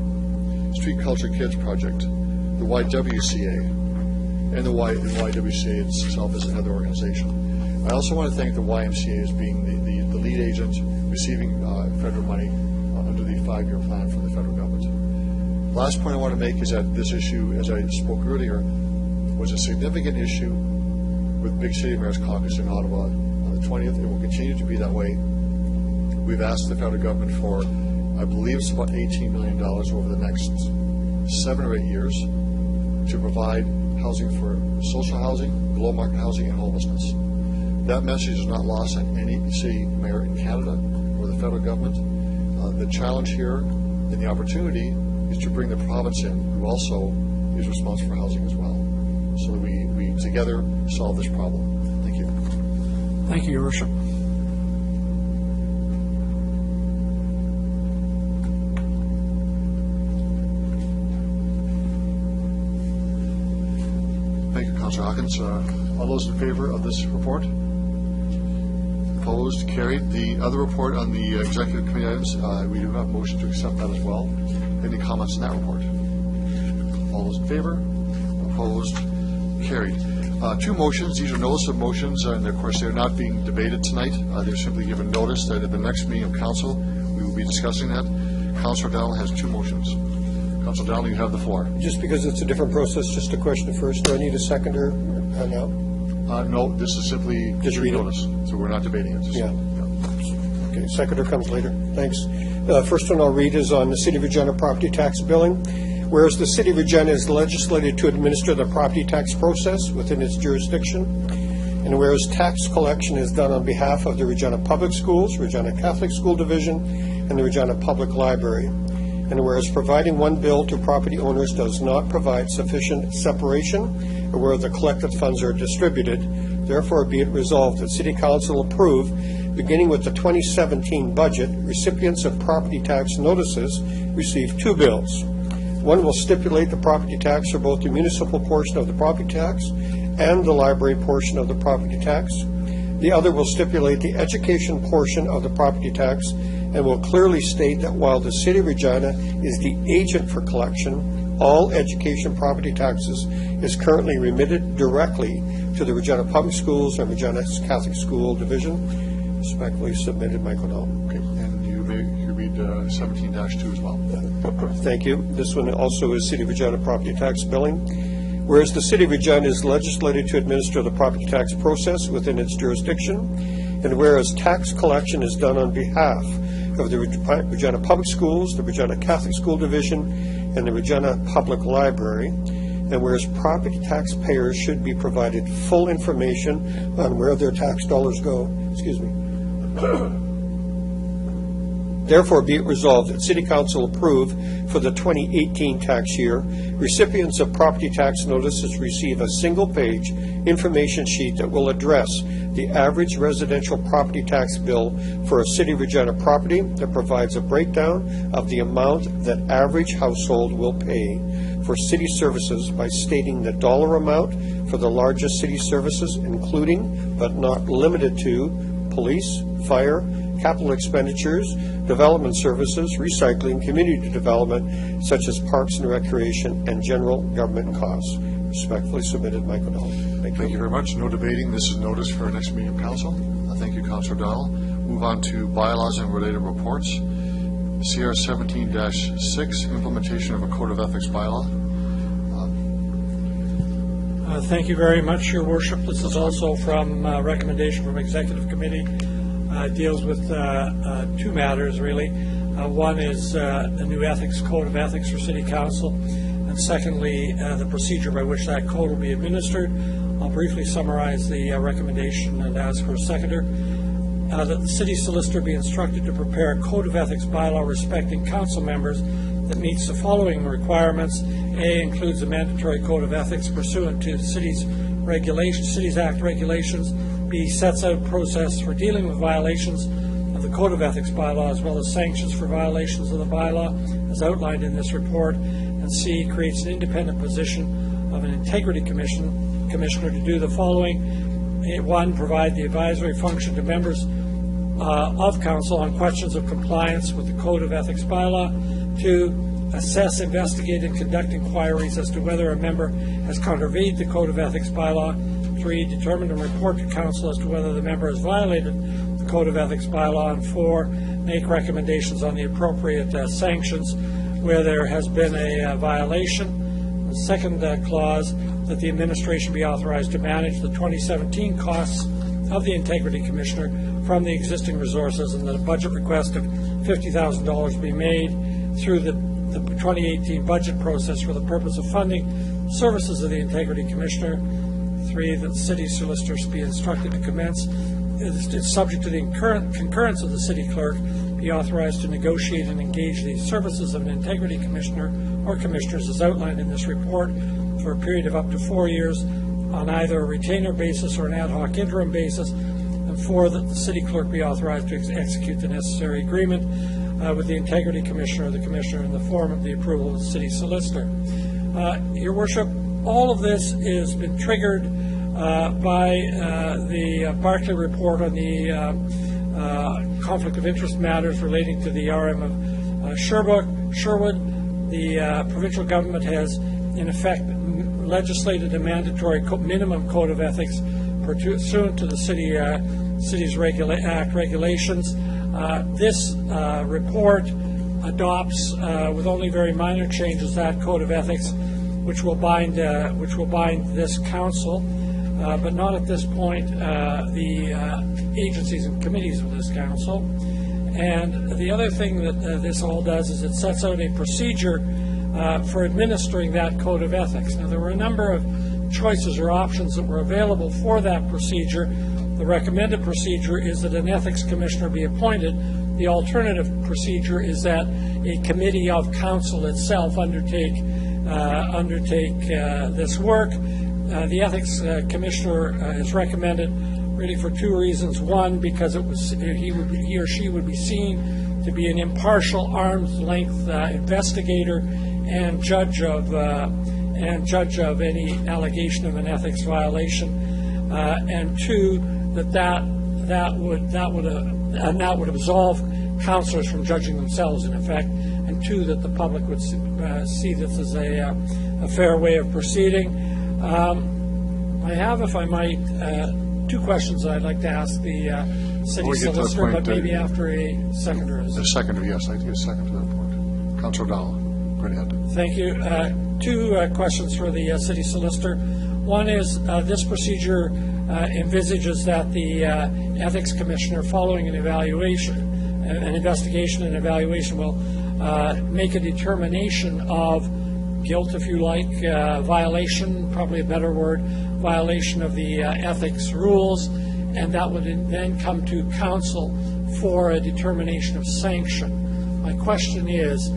Street Culture Kids Project, the YWCA, and the YWCA itself is another organization. I also want to thank the YMCA as being the lead agent receiving federal money under the 5-year plan from the federal government. Last point I want to make is that this issue, as I spoke earlier, was a significant issue with Big City Mayor's Caucus in Ottawa on the 20th. It will continue to be that way. We've asked the federal government for, I believe it's about $18 million over the next 7 or 8 years to provide housing for social housing, below market housing, and homelessness. That message is not lost on any city mayor in Canada or the federal government. The challenge here and the opportunity is to bring the province in, who also is responsible for housing as well, so that we together solve this problem. Thank you. Thank you, Your Worship. Thank you, Councillor Hawkins. All those in favor of this report? Opposed? Carried. The other report on the executive committee items, we do have a motion to accept that as well. Any comments on that report? All those in favor? Opposed? Carried. 2 motions. These are notice of motions, and of course they're not being debated tonight. They're simply given notice that at the next meeting of council we will be discussing that. Councillor O'Donnell has 2 motions. Councillor O'Donnell, you have the floor. Just because it's a different process, just a question first. Do I need a seconder now? No, this is simply Just read it. notice, so we're not debating it. Yeah. Okay, seconder comes later. Thanks. First one I'll read is on the City of Regina property tax billing. Whereas the City of Regina is legislated to administer the property tax process within its jurisdiction, and whereas tax collection is done on behalf of the Regina Public Schools, Regina Catholic School Division, and the Regina Public Library, and whereas providing one bill to property owners does not provide sufficient separation or where the collected funds are distributed, therefore be it resolved that City Council approve, beginning with the 2017 budget, recipients of property tax notices receive 2 bills. One will stipulate the property tax for both the municipal portion of the property tax and the library portion of the property tax. The other will stipulate the education portion of the property tax and will clearly state that while the City of Regina is the agent for collection, all education property taxes is currently remitted directly to the Regina Public Schools and Regina Catholic School Division. Respectfully submitted, Michael Dell. Okay, and you read 17-2 as well. Thank you. This one also is City of Regina property tax billing. Whereas the City of Regina is legislated to administer the property tax process within its jurisdiction, and whereas tax collection is done on behalf of the Regina Public Schools, the Regina Catholic School Division, and the Regina Public Library, and whereas property taxpayers should be provided full information on where their tax dollars go, Therefore, be it resolved that City Council approve for the 2018 tax year, recipients of property tax notices receive a single-page information sheet that will address the average residential property tax bill for a City of Regina property that provides a breakdown of the amount that average household will pay for city services by stating the dollar amount for the largest city services, including but not limited to police, fire, capital expenditures, development services, recycling, community development, such as parks and recreation, and general government costs. Respectfully submitted, Michael Donnell. Thank you very much. No debating. This is notice for our next meeting of council. Thank you, Councillor Donnell. Move on to bylaws and related reports. CR 17-6, implementation of a code of ethics bylaw. Thank you very much, Your Worship. This is also from recommendation from Executive Committee. Deals with 2 matters, really. One is a new ethics code of ethics for City Council, and secondly, the procedure by which that code will be administered. I'll briefly summarize the recommendation and ask for a seconder. That the City Solicitor be instructed to prepare a code of ethics bylaw respecting council members that meets the following requirements. A, includes a mandatory code of ethics pursuant to the Cities Act regulations. B, sets out process for dealing with violations of the Code of Ethics bylaw, as well as sanctions for violations of the bylaw as outlined in this report. And C, creates an independent position of an integrity commissioner to do the following. 1, provide the advisory function to members of council on questions of compliance with the Code of Ethics bylaw. 2, assess, investigate, and conduct inquiries as to whether a member has contravened the Code of Ethics bylaw. 3, determine and report to council as to whether the member has violated the Code of Ethics bylaw. And 4, make recommendations on the appropriate sanctions where there has been a violation. The second clause, that the administration be authorized to manage the 2017 costs of the Integrity Commissioner from the existing resources, and that a budget request of $50,000 be made through the 2018 budget process for the purpose of funding services of the Integrity Commissioner. 3, that the city solicitors be instructed to commence, it's subject to the concurrence of the city clerk, be authorized to negotiate and engage the services of an Integrity Commissioner or commissioners as outlined in this report for a period of up to 4 years on either a retainer basis or an ad hoc interim basis. And 4, that the city clerk be authorized to execute the necessary agreement with the Integrity Commissioner or the Commissioner in the form of the approval of the city solicitor. Your Worship, all of this has been triggered by the Barclay report on the conflict of interest matters relating to the RM of Sherwood. The provincial government has, in effect, legislated a mandatory minimum code of ethics pursuant to the Cities Act regulations. This report adopts, with only very minor changes, that code of ethics, which will bind this council, but not at this point the agencies and committees of this council. And the other thing that this all does is it sets out a procedure for administering that code of ethics. Now, there were a number of choices or options that were available for that procedure. The recommended procedure is that an ethics commissioner be appointed. The alternative procedure is that a committee of council itself undertake this work. The ethics commissioner is recommended really for 2 reasons. 1, because he or she would be seen to be an impartial, arm's length investigator and judge of any allegation of an ethics violation, and 2, that would absolve councillors from judging themselves, in effect, and 2, that the public would see this as a fair way of proceeding. I have, if I might, 2 questions that I'd like to ask the city solicitor, but maybe after a seconder. A seconder, yes, I'd like to get a second to that point. Councillor O'Donnell, go ahead. Thank you. 2 questions for the city solicitor. One is this procedure envisages that the ethics commissioner, following an investigation and evaluation, will make a determination of guilt, if you like, violation, probably a better word, violation of the ethics rules, and that would then come to council for a determination of sanction. My question is,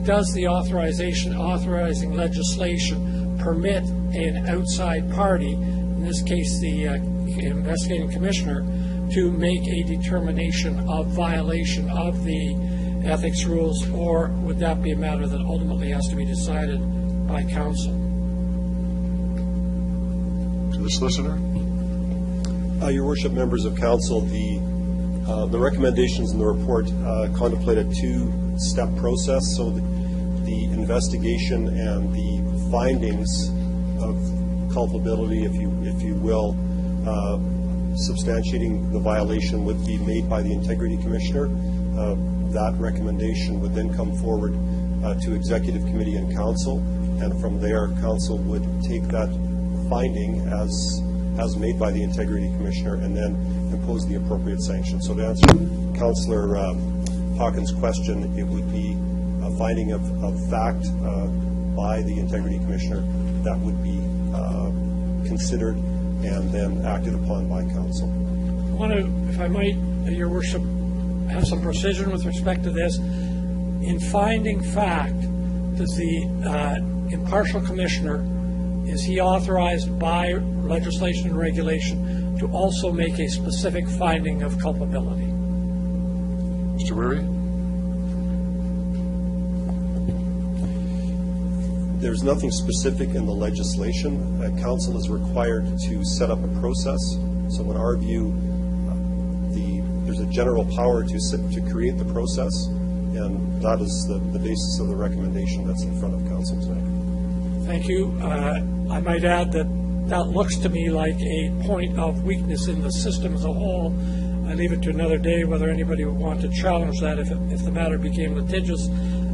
does the authorizing legislation permit an outside party, in this case the investigating commissioner, to make a determination of violation of the ethics rules, or would that be a matter that ultimately has to be decided by council? To the solicitor. Your Worship, members of council, the recommendations in the report contemplate a 2-step process. So the investigation and the findings of culpability, if you will, substantiating the violation would be made by the Integrity Commissioner. That recommendation would then come forward to Executive Committee and Council, and from there, Council would take that finding as made by the Integrity Commissioner and then impose the appropriate sanctions. So to answer Councillor Hawkins' question, it would be a finding of fact by the Integrity Commissioner that would be considered and then acted upon by Council. I want to, if I might, Your Worship, have some precision with respect to this. In finding fact, does the impartial commissioner, is he authorized by legislation and regulation to also make a specific finding of culpability? Mr. Weary? There's nothing specific in the legislation. Council is required to set up a process. So in our view, there's a general power to create the process, and that is the basis of the recommendation that's in front of Council tonight. Thank you. I might add that looks to me like a point of weakness in the system as a whole. I leave it to another day whether anybody would want to challenge that if the matter became litigious.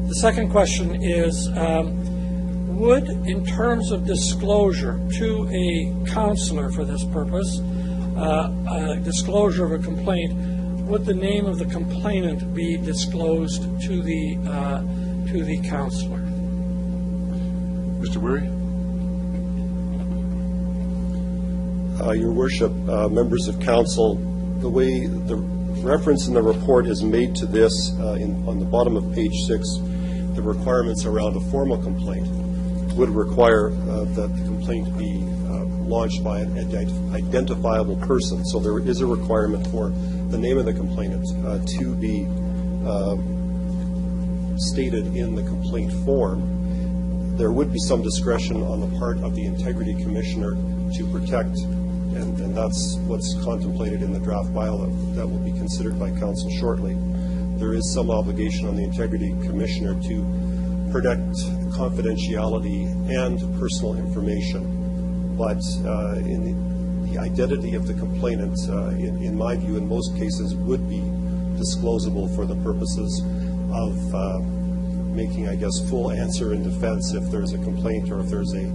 The second question is, would, in terms of disclosure to a counselor for this purpose, disclosure of a complaint, would the name of the complainant be disclosed to the counselor? Mr. Weary? Your Worship, members of Council, the way the reference in the report is made to this on the bottom of page 6, the requirements around a formal complaint would require that the complaint be launched by an identifiable person. So there is a requirement for the name of the complainant to be stated in the complaint form. There would be some discretion on the part of the Integrity Commissioner to protect, and that's what's contemplated in the draft bylaw that will be considered by Council shortly. There is some obligation on the Integrity Commissioner to protect confidentiality and personal information, but in the identity of the complainant, in my view, in most cases, would be disclosable for the purposes of making, I guess, full answer in defense if there's a complaint or if there's a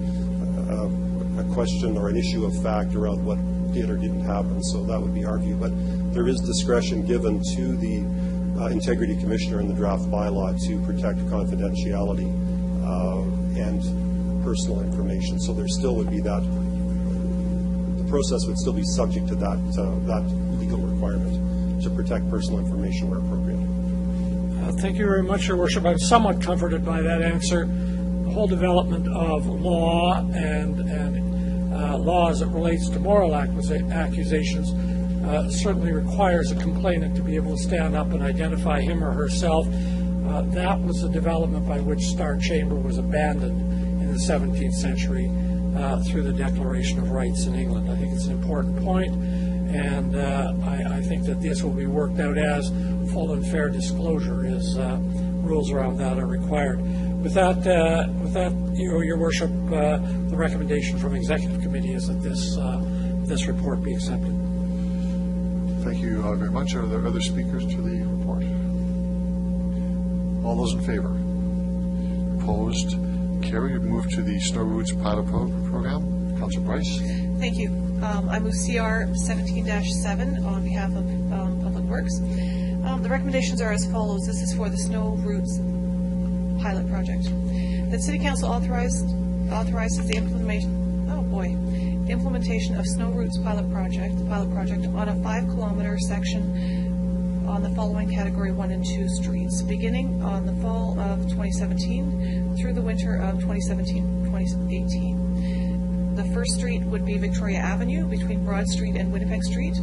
question or an issue of fact around what did or didn't happen. So that would be our view. But there is discretion given to the Integrity Commissioner in the draft bylaw to protect confidentiality and personal information. So there still would be that, the process would still be subject to that legal requirement to protect personal information where appropriate. Thank you very much, Your Worship. I'm somewhat comforted by that answer. The whole development of law and law as it relates to moral accusations certainly requires a complainant to be able to stand up and identify him or herself. That was the development by which Star Chamber was abandoned in the 17th century through the Declaration of Rights in England. I think it's an important point, and I think that this will be worked out as full and fair disclosure as rules around that are required. With that, Your Worship, the recommendation from Executive Committee is that this report be accepted. Thank you very much. Are there other speakers to the report? All those in favor? Opposed? Carried. Move to the Snow Routes Pilot Program. Councillor Price. Thank you. I move CR 17-7 on behalf of Public Works. The recommendations are as follows. This is for the Snow Routes Pilot Project. That City Council authorizes the implementation of Snow Routes Pilot Project on a 5-kilometer section on the following Category 1 and 2 streets, beginning on the fall of 2017 through the winter of 2017-2018. The first street would be Victoria Avenue between Broad Street and Winnipeg Street.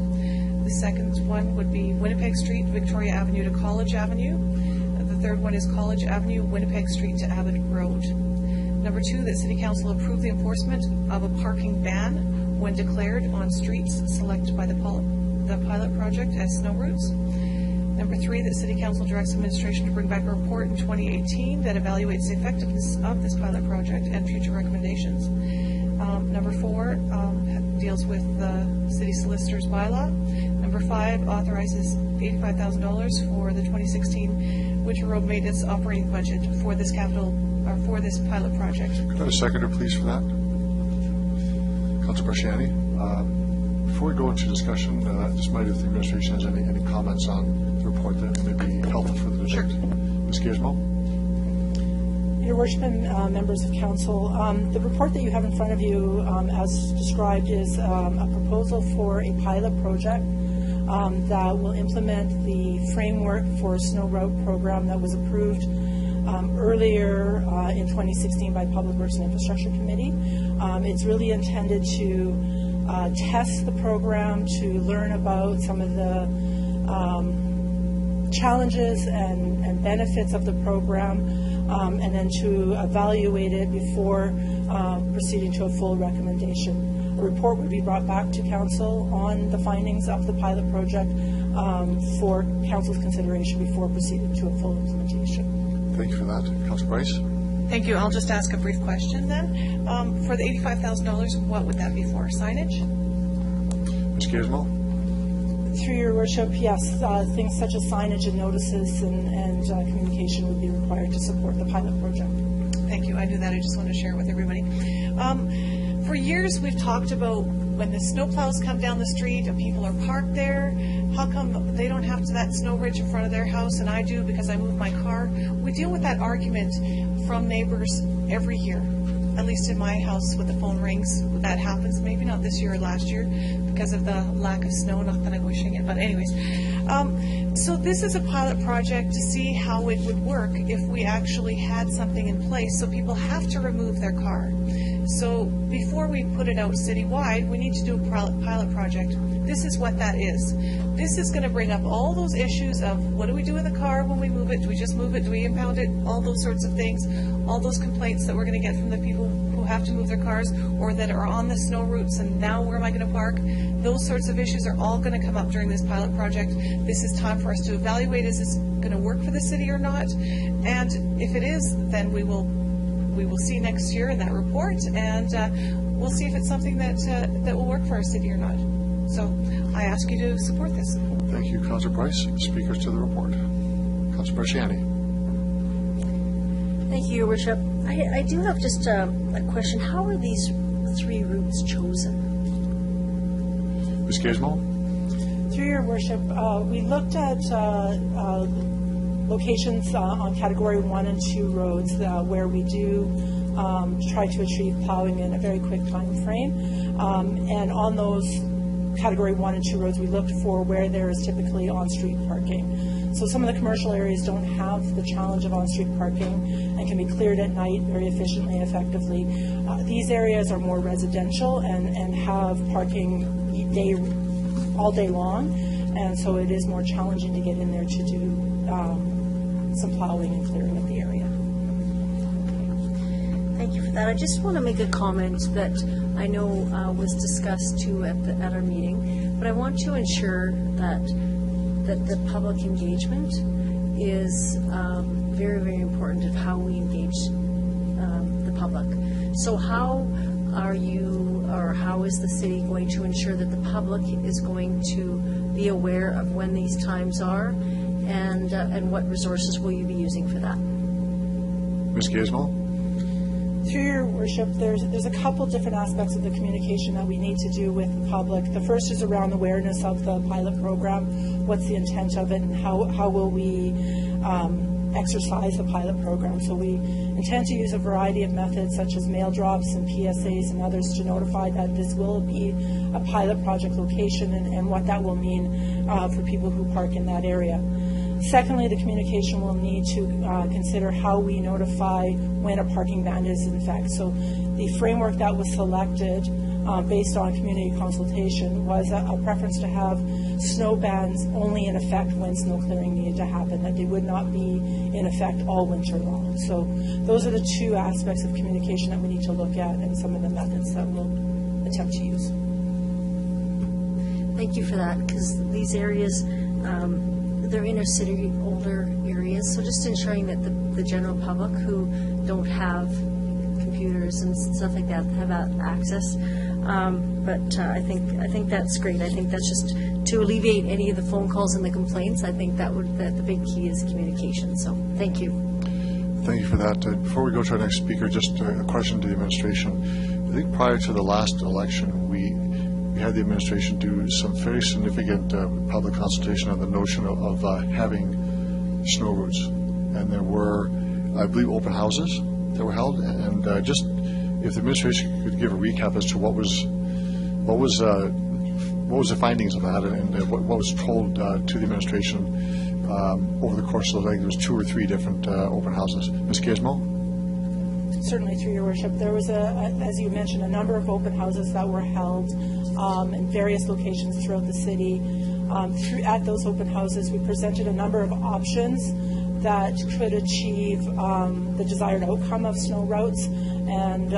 The second one would be Winnipeg Street, Victoria Avenue to College Avenue. The third one is College Avenue, Winnipeg Street to Abbott Road. Number 2, that City Council approve the enforcement of a parking ban when declared on streets selected by the pilot project as snow routes. Number 3, that City Council directs administration to bring back a report in 2018 that evaluates the effectiveness of this pilot project and future recommendations. Number 4 deals with the city solicitor's bylaw. Number 5 authorizes $85,000 for the 2016 winter road maintenance operating budget for this pilot project. Could I have a seconder, please, for that? Councillor Barshani. Before we go into discussion, just might if the administration has any comments on the report that may be helpful for the debate. Sure. Ms. Gizmo. Your Worship and members of Council, the report that you have in front of you, as described, is a proposal for a pilot project that will implement the framework for a snow route program that was approved earlier earlier in 2016 by Public Works and Infrastructure Committee. It's really intended to test the program, to learn about some of the challenges and benefits of the program, and then to evaluate it before proceeding to a full recommendation. A report would be brought back to Council on the findings of the pilot project for Council's consideration before proceeding to a full implementation. Thank you for that. Councilor Bryce? Thank you. I'll just ask a brief question then. For the $85,000, what would that be for? Signage? Ms. Gizmo? Through your worship, yes, things such as signage and notices and communication would be required to support the pilot project. Thank you. I knew that. I just wanted to share it with everybody. For years, we've talked about when the snowplows come down the street and people are parked there, how come they don't have that snow ridge in front of their house and I do because I moved my car? We deal with that argument from neighbors every year. At least in my house, when the phone rings, that happens. Maybe not this year or last year because of the lack of snow. Not that I'm wishing it, but anyways. So this is a pilot project to see how it would work if we actually had something in place. So people have to remove their car. So before we put it out citywide, we need to do a pilot project. This is what that is. This is going to bring up all those issues of what do we do with the car when we move it? Do we just move it? Do we impound it? All those sorts of things. All those complaints that we're going to get from the people who have to move their cars or that are on the snow routes and now where am I going to park? Those sorts of issues are all going to come up during this pilot project. This is time for us to evaluate, is this going to work for the city or not? And if it is, then we will see next year in that report, and we'll see if it's something that will work for our city or not. So I ask you to support this. Thank you, Councilor Price. Speakers to the report. Councilor Bresciani. Thank you, Your Worship. I do have just a question. How are these three routes chosen? Ms. Gizmo? Through your worship, we looked at locations on Category 1 and 2 roads where we do try to achieve plowing in a very quick time frame. And on those Category 1 and 2 roads, we looked for where there is typically on-street parking. So some of the commercial areas don't have the challenge of on-street parking and can be cleared at night very efficiently and effectively. These areas are more residential and have parking all day long, and so it is more challenging to get in there to do some plowing and clearing of the area. Thank you for that. I just want to make a comment that I know was discussed too at our meeting, but I want to ensure that the public engagement is very, very important of how we engage the public. So how are you, or how is the city going to ensure that the public is going to be aware of when these times are, and what resources will you be using for that? Ms. Gizmo? Through your worship, there's a couple different aspects of the communication that we need to do with the public. The first is around awareness of the pilot program. What's the intent of it, and how will we exercise the pilot program? So we intend to use a variety of methods such as mail drops and PSAs and others to notify that this will be a pilot project location and what that will mean for people who park in that area. Secondly, the communication will need to consider how we notify when a parking ban is in effect. So the framework that was selected based on community consultation was a preference to have snow bans only in effect when snow clearing needed to happen, that they would not be in effect all winter long. So those are the two aspects of communication that we need to look at and some of the methods that we'll attempt to use. Thank you for that, because these areas, they're inner city, older areas, so just ensuring that the general public who don't have computers and stuff like that have access. But I think that's great. I think that's just to alleviate any of the phone calls and the complaints. I think that the big key is communication. So thank you. Thank you for that. Before we go to our next speaker, just a question to the administration. I think prior to the last election, we had the administration do some very significant public consultation on the notion of having snow routes, and there were, I believe, open houses that were held. And just if the administration could give a recap as to what was the findings of that, and what was told to the administration over the course of, I think there was 2 or 3 different open houses. Ms. Gizmo? Certainly, through your worship. There was, as you mentioned, a number of open houses that were held in various locations throughout the city. At those open houses, we presented a number of options that could achieve the desired outcome of snow routes, and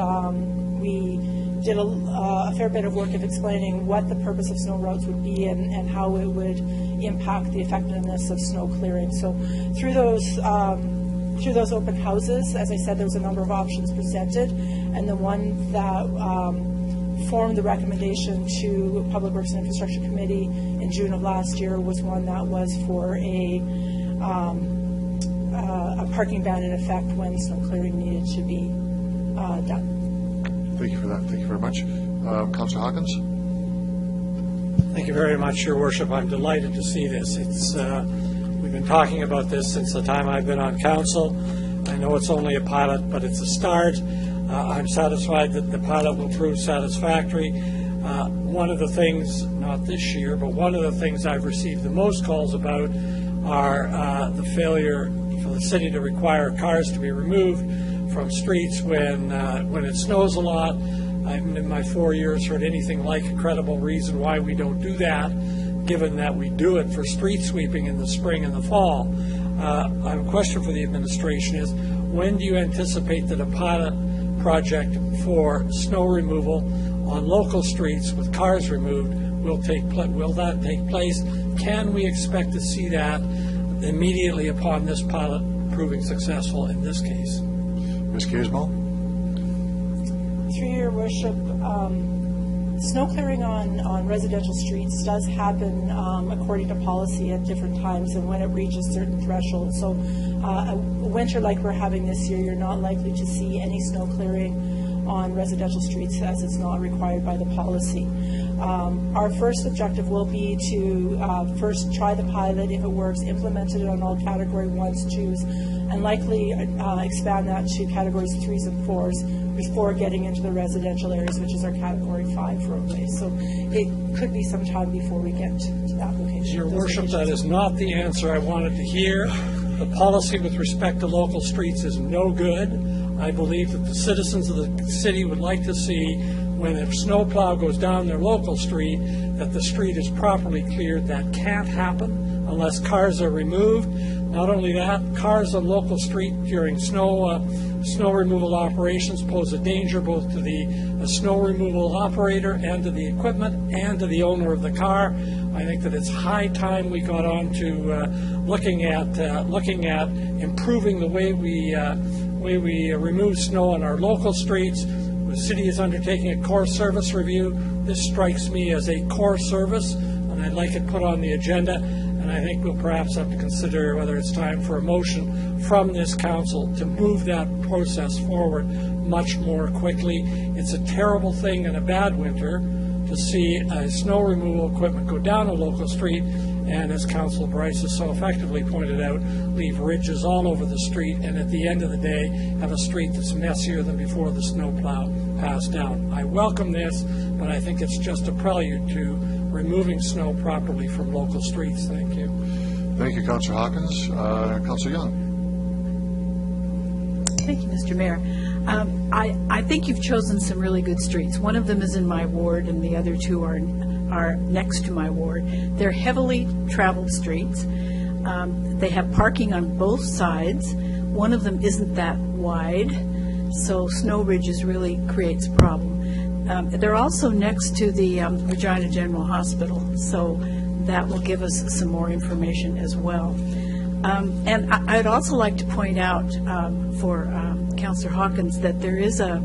we did a fair bit of work of explaining what the purpose of snow routes would be and how it would impact the effectiveness of snow clearing. So through those open houses, as I said, there was a number of options presented, and the one that formed the recommendation to Public Works and Infrastructure Committee in June of last year was one that was for a parking ban in effect when snow clearing needed to be done. Thank you for that. Thank you very much. Councillor Hawkins? Thank you very much, Your Worship. I'm delighted to see this. We've been talking about this since the time I've been on council. I know it's only a pilot, but it's a start. I'm satisfied that the pilot will prove satisfactory. One of the things, not this year, but one of the things I've received the most calls about are the failure for the city to require cars to be removed from streets when it snows a lot. I haven't in my 4 years heard anything like a credible reason why we don't do that, given that we do it for street sweeping in the spring and the fall. I have a question for the administration is, when do you anticipate that a pilot project for snow removal on local streets with cars removed will that take place? Can we expect to see that immediately upon this pilot proving successful in this case? Ms. Gizmo? Through your worship, snow clearing on residential streets does happen according to policy at different times and when it reaches certain thresholds. So a winter like we're having this year, you're not likely to see any snow clearing on residential streets as it's not required by the policy. Our first objective will be to first try the pilot. If it works, implement it on all Category 1s, 2s, and likely expand that to Categories 3s and 4s before getting into the residential areas, which is our Category 5 roadways. So it could be some time before we get to that location. Your Worship, that is not the answer I wanted to hear. The policy with respect to local streets is no good. I believe that the citizens of the city would like to see when a snowplow goes down their local street that the street is properly cleared. That can't happen unless cars are removed. Not only that, cars on local street during snow removal operations pose a danger both to the snow removal operator and to the equipment and to the owner of the car. I think that it's high time we got on to looking at improving the way we remove snow on our local streets. The city is undertaking a core service review. This strikes me as a core service, and I'd like it put on the agenda. And I think we'll perhaps have to consider whether it's time for a motion from this council to move that process forward much more quickly. It's a terrible thing in a bad winter to see snow removal equipment go down a local street and, as Councillor Bryce has so effectively pointed out, leave ridges all over the street, and at the end of the day have a street that's messier than before the snowplow passed down. I welcome this, but I think it's just a prelude to removing snow properly from local streets. Thank you. Thank you, Councillor Hawkins. Councillor Young. Thank you, Mr. Mayor. I think you've chosen some really good streets. One of them is in my ward, and the other two are next to my ward. They're heavily traveled streets. They have parking on both sides. One of them isn't that wide, so snow ridges really creates a problem. They're also next to the Regina General Hospital, so that will give us some more information as well. And I'd also like to point out for Councillor Hawkins that there is a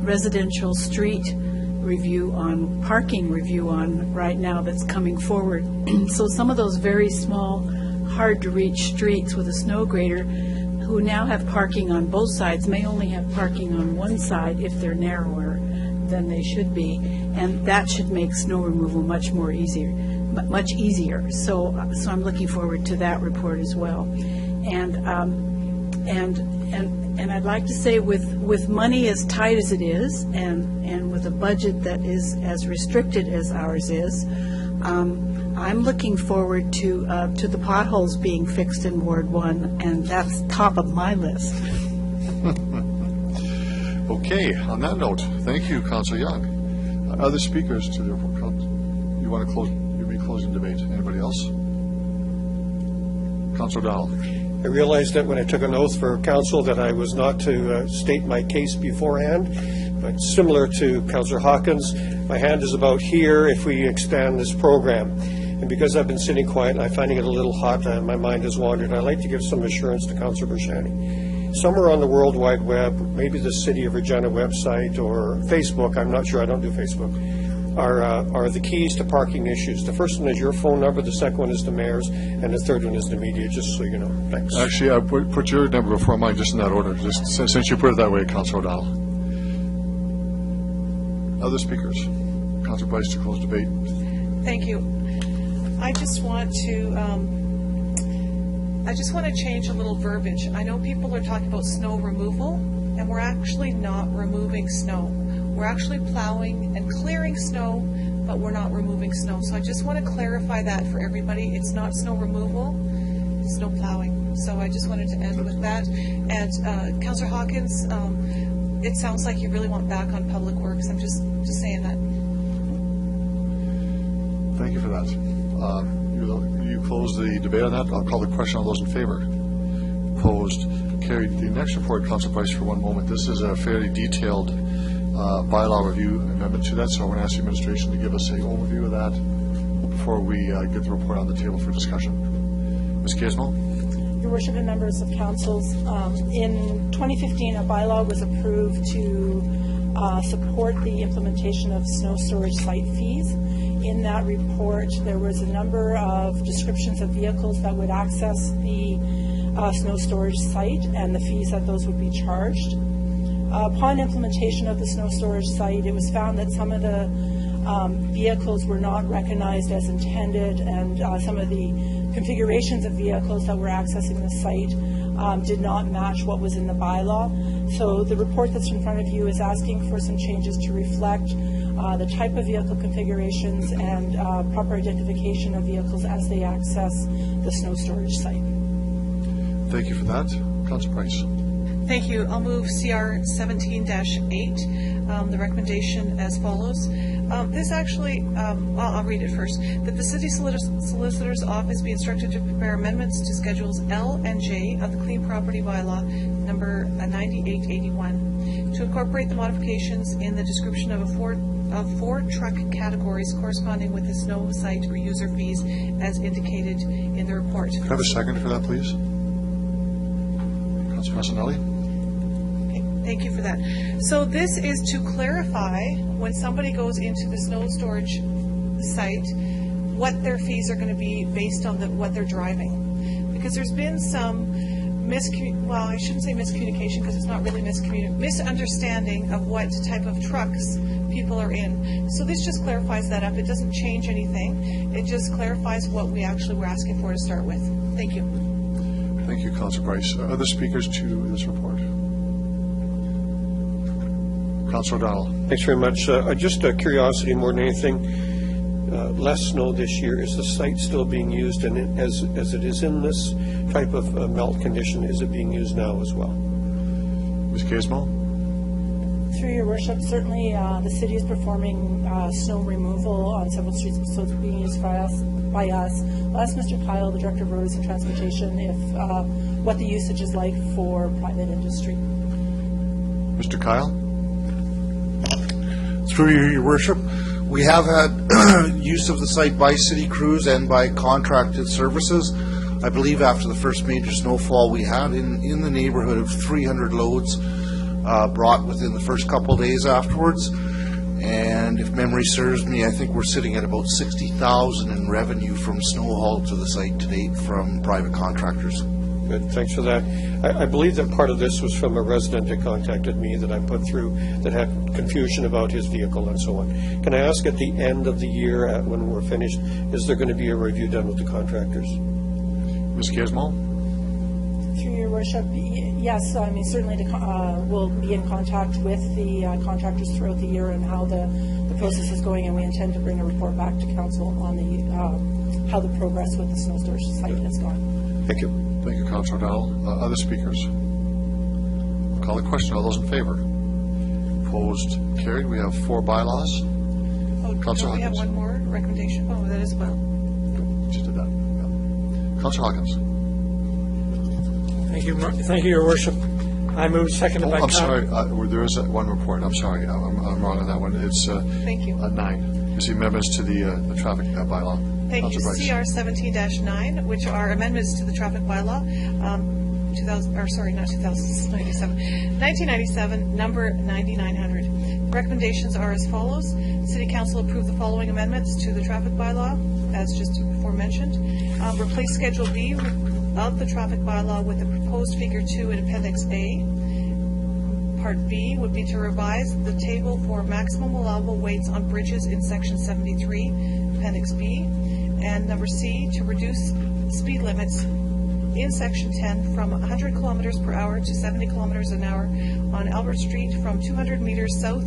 residential street review on, parking review on right now that's coming forward. So some of those very small, hard-to-reach streets with a snow grader who now have parking on both sides may only have parking on one side if they're narrower than they should be, and that should make snow removal much easier. So I'm looking forward to that report as well. And I'd like to say, with money as tight as it is, and with a budget that is as restricted as ours is, I'm looking forward to the potholes being fixed in Ward 1, and that's top of my list. Okay, on that note, thank you, Councillor Young. Other speakers to the report? You want to close? You may close the debate. Anybody else? Councillor O'Donnell. I realized that when I took an oath for council that I was not to state my case beforehand, but similar to Councillor Hawkins, my hand is about here if we expand this program. And because I've been sitting quiet and I'm finding it a little hot and my mind has wandered, I'd like to give some assurance to Councillor Bershani. Somewhere on the World Wide Web, maybe the City of Regina website or Facebook, I'm not sure, I don't do Facebook, are the keys to parking issues. The first one is your phone number, the second one is the mayor's, and the third one is the media, just so you know. Thanks. Actually, I put your number before mine, just in that order, just since you put it that way, Councillor O'Donnell. Other speakers? Councillor Bryce to close debate. Thank you. I just want to change a little verbiage. I know people are talking about snow removal, and we're actually not removing snow. We're actually plowing and clearing snow, but we're not removing snow. So I just want to clarify that for everybody. It's not snow removal, it's snow plowing. So I just wanted to end with that. And Councillor Hawkins, it sounds like you really want back on Public Works. I'm just saying that. Thank you for that. You close the debate on that. I'll call the question. All those in favor? Opposed? Carried. The next report, Councillor Bryce, for one moment. This is a fairly detailed bylaw review amendment to that, so I want to ask the administration to give us an overview of that before we get the report on the table for discussion. Ms. Gizmo? Your Worship and members of councils, in 2015, a bylaw was approved to support the implementation of snow storage site fees. In that report, there was a number of descriptions of vehicles that would access the snow storage site and the fees that those would be charged. Upon implementation of the snow storage site, it was found that some of the vehicles were not recognized as intended, and some of the configurations of vehicles that were accessing the site did not match what was in the bylaw. So the report that's in front of you is asking for some changes to reflect the type of vehicle configurations and proper identification of vehicles as they access the snow storage site. Thank you for that. Councillor Price. Thank you. I'll move CR 17-8, the recommendation as follows. This actually, I'll read it first. That the City Solicitor's Office be instructed to prepare amendments to Schedules L and J of the Clean Property Bylaw, number 9881, to incorporate the modifications in the description of four truck categories corresponding with the snow site or user fees as indicated in the report. Can I have a second for that, please? Councillor Massanelli? Thank you for that. So this is to clarify when somebody goes into the snow storage site what their fees are going to be based on what they're driving. Because there's been some well, I shouldn't say miscommunication because it's not really misunderstanding of what type of trucks people are in. So this just clarifies that up. It doesn't change anything. It just clarifies what we actually were asking for to start with. Thank you. Thank you, Councillor Price. Other speakers to this report? Councillor O'Donnell. Thanks very much. Just a curiosity more than anything. Less snow this year. Is the site still being used? And as it is in this type of melt condition, is it being used now as well? Ms. Gizmo? Through your worship, certainly the city is performing snow removal on several streets, so it's being used by us. I'll ask Mr. Kyle, the Director of Roads and Transportation, if what the usage is like for private industry. Mr. Kyle? Through your worship, we have had use of the site by city crews and by contracted services. I believe after the first major snowfall we had in the neighborhood of 300 loads brought within the first couple of days afterwards. And if memory serves me, I think we're sitting at about $60,000 in revenue from snow hauled to the site to date from private contractors. Good, thanks for that. I believe that part of this was from a resident that contacted me that I put through that had confusion about his vehicle and so on. Can I ask at the end of the year, when we're finished, is there going to be a review done with the contractors? Ms. Gizmo? Through your worship, yes, I mean, certainly we'll be in contact with the contractors throughout the year and how the process is going, and we intend to bring a report back to council on the how the progress with the snow storage site has gone. Thank you. Thank you, Councillor O'Donnell. Other speakers? Call the question. All those in favor? Opposed? Carried. We have 4 bylaws. Oh, Councillor don't we have Hawkins. one more recommendation? Oh, that as well. Just did that. Yeah. Councillor Hawkins. Thank you, Your Worship. I move seconded by... I'm sorry. There is one report. I'm sorry. I'm wrong on that one. It's Thank you. 9. It's the amendments to the traffic bylaw. Thank you. Councillor Bryce. CR 17-9, which are amendments to the traffic bylaw, 1997, number 9900. The recommendations are as follows. City Council approve the following amendments to the traffic bylaw, as just before mentioned. Replace Schedule B of the traffic bylaw with the proposed Figure 2 in Appendix A. Part B would be to revise the table for maximum allowable weights on bridges in Section 73, Appendix B. And number C, to reduce speed limits in Section 10 from 100 kilometers per hour to 70 kilometers an hour on Albert Street from 200 meters south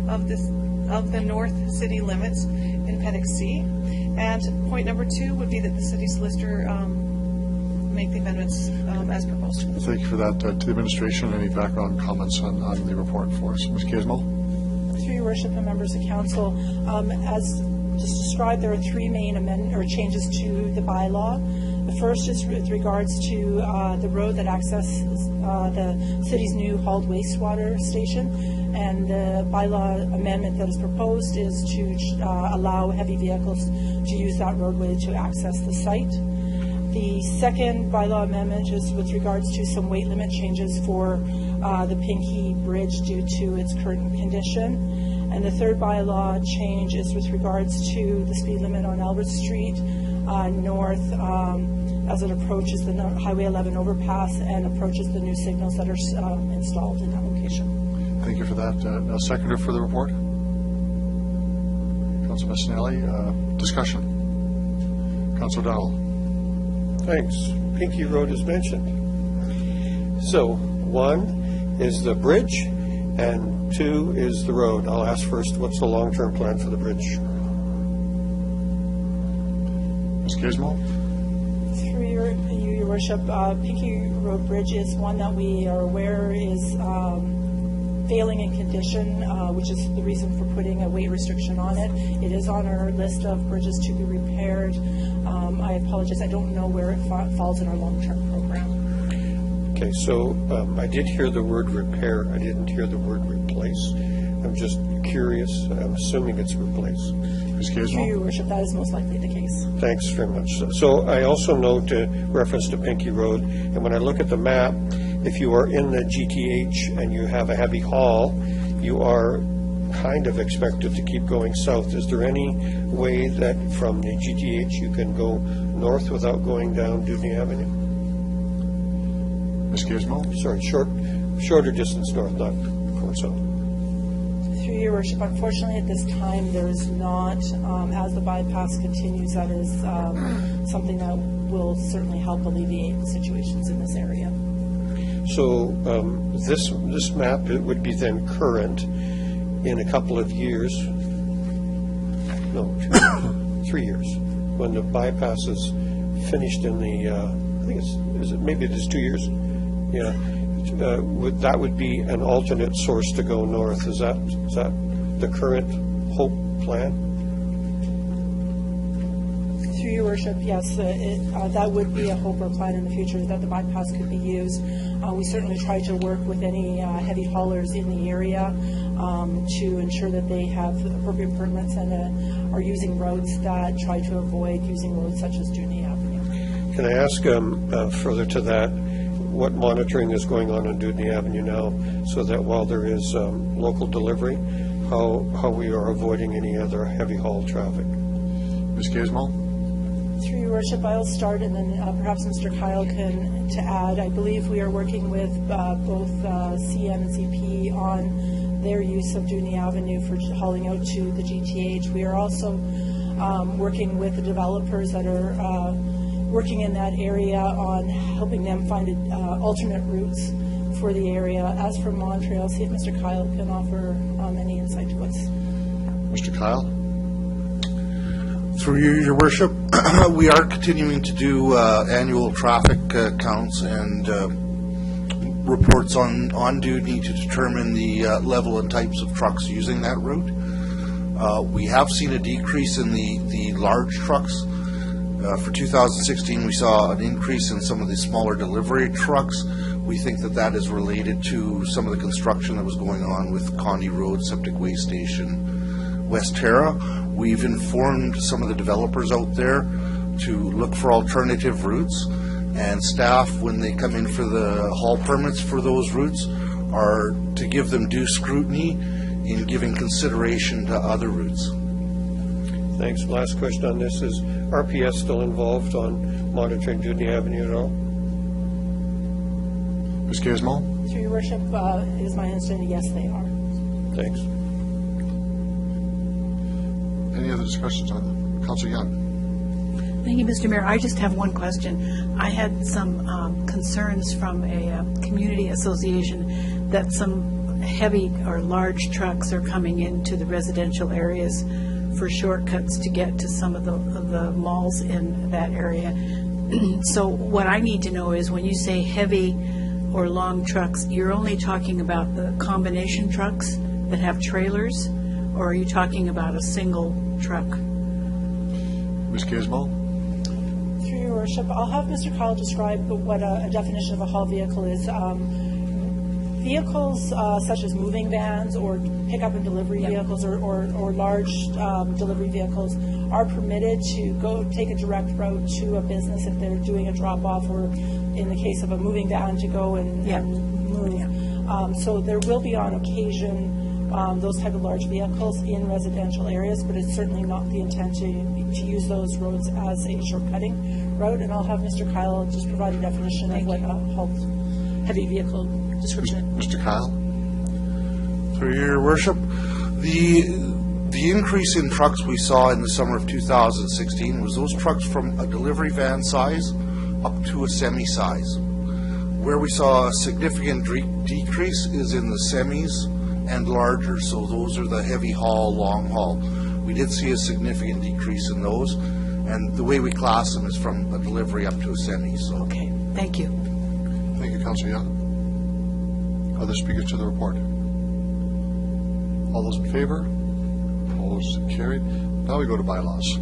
of the north city limits in Appendix C. And point number 2 would be that the city solicitor make the amendments as proposed. Thank you for that. To the administration, any background comments on the report for us? Ms. Gizmo? Through your worship and members of council, as just described, there are 3 main changes to the bylaw. The first is with regards to the road that accesses the city's new hauled wastewater station, and the bylaw amendment that is proposed is to allow heavy vehicles to use that roadway to access the site. The second bylaw amendment is with regards to some weight limit changes for the Pinky Bridge due to its current condition. And the third bylaw change is with regards to the speed limit on Albert Street north as it approaches the Highway 11 overpass and approaches the new signals that are installed in that location. Thank you for that. Now, seconder for the report? Councillor Messinelli, discussion. Councillor O'Donnell. Thanks. Pinky Road is mentioned. So, 1 is the bridge, and 2 is the road. I'll ask first, what's the long-term plan for the bridge? Ms. Gizmo? Through your worship, Pinky Road Bridge is one that we are aware is failing in condition, which is the reason for putting a weight restriction on it. It is on our list of bridges to be repaired. I apologize, I don't know where it falls in our long-term program. Okay, so I did hear the word repair. I didn't hear the word replace. I'm just curious. I'm assuming it's replace. Through your worship, that is most likely the case. Thanks very much. So I also note reference to Pinky Road, and when I look at the map, if you are in the GTH and you have a heavy haul, you are kind of expected to keep going south. Is there any way that from the GTH you can go north without going down Dudney Avenue? Ms. Gizmo? Sorry, shorter distance north, not going south. Through your worship, unfortunately at this time there is not. As the bypass continues, that is something that will certainly help alleviate situations in this area. So this map, it would be then current in a couple of years, no, 3 years, when the bypass is finished in the, I think maybe it is 2 years. Yeah, that would be an alternate source to go north. Is that the current hope plan? Through your worship, yes, that would be a hope or plan in the future that the bypass could be used. We certainly try to work with any heavy haulers in the area to ensure that they have appropriate permits and are using roads that try to avoid using roads such as Dudney Avenue. Can I ask further to that, what monitoring is going on Dudney Avenue now, so that while there is local delivery, how we are avoiding any other heavy haul traffic? Ms. Gizmo? Through your worship, I'll start, and then perhaps Mr. Kyle can to add. I believe we are working with both CN and CP on their use of Dudney Avenue for hauling out to the GTH. We are also working with the developers that are working in that area on helping them find alternate routes for the area. As for Montreal, see if Mr. Kyle can offer any insight to us. Mr. Kyle? Through you, Your Worship, we are continuing to do annual traffic counts and reports on duty to determine the level and types of trucks using that route. We have seen a decrease in the large trucks. For 2016, we saw an increase in some of the smaller delivery trucks. We think that that is related to some of the construction that was going on with Condi Road, Septic Waste Station, West Terra. We've informed some of the developers out there to look for alternative routes, and staff, when they come in for the haul permits for those routes, are to give them due scrutiny in giving consideration to other routes. Thanks. Last question on this, is RPS still involved on monitoring Dudney Avenue at all? Ms. Gizmo? Through your worship, it is my understanding, yes, they are. Thanks. Any other discussions on that? Councilor Young? Thank you, Mr. Mayor. I just have one question. I had some concerns from a community association that some heavy or large trucks are coming into the residential areas for shortcuts to get to some of the malls in that area. So what I need to know is, when you say heavy or long trucks, you're only talking about the combination trucks that have trailers, or are you talking about a single truck? Ms. Gizmo? Through your worship, I'll have Mr. Kyle describe what a definition of a haul vehicle is. Vehicles such as moving vans or pickup and delivery vehicles or large delivery vehicles are permitted to go take a direct route to a business if they're doing a drop-off, or in the case of a moving van, to go and move. So there will be on occasion those type of large vehicles in residential areas, but it's certainly not the intent to use those roads as a shortcutting route. And I'll have Mr. Kyle just provide a definition of what a heavy vehicle description is. Mr. Kyle? Through your worship, the increase in trucks we saw in the summer of 2016 was those trucks from a delivery van size up to a semi-size. Where we saw a significant decrease is in the semis and larger, so those are the heavy haul, long haul. We did see a significant decrease in those, and the way we class them is from a delivery up to a semi. So. Okay, thank you. Thank you, Councilor Young. Other speakers to the report? All those in favor? Opposed? Carried. Now we go to bylaws.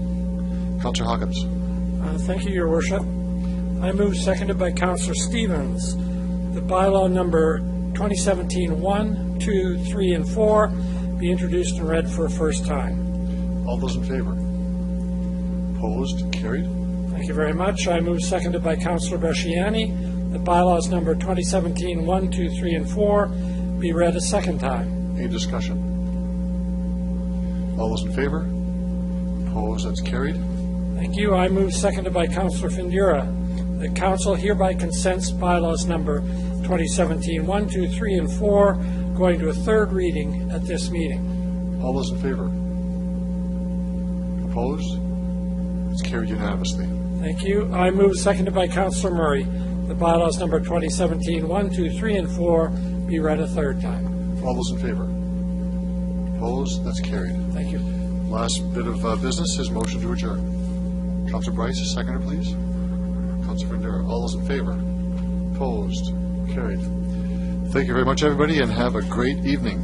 Councilor Hawkins. Thank you, Your Worship. I move, seconded by Councilor Stevens, the bylaw number 2017-1, 2, 3, and 4 be introduced and read for a first time. All those in favor? Opposed? Carried. Thank you very much. I move, seconded by Councilor Bashiani, the bylaws number 2017-1, 2, 3, and 4 be read a second time. Any discussion? All those in favor? Opposed? That's carried. Thank you. I move, seconded by Councilor Findura. The Council hereby consents bylaws number 2017-1, 2, 3, and 4 going to a third reading at this meeting. All those in favor? Opposed? It's carried unanimously. Thank you. I move, seconded by Councilor Murray, the bylaws number 2017-1, 2, 3, and 4 be read a third time. All those in favor? Opposed? That's carried. Thank you. Last bit of business is motion to adjourn. Councilor Bryce, seconder, please. Councilor Findura. All those in favor? Opposed? Carried. Thank you very much, everybody, and have a great evening.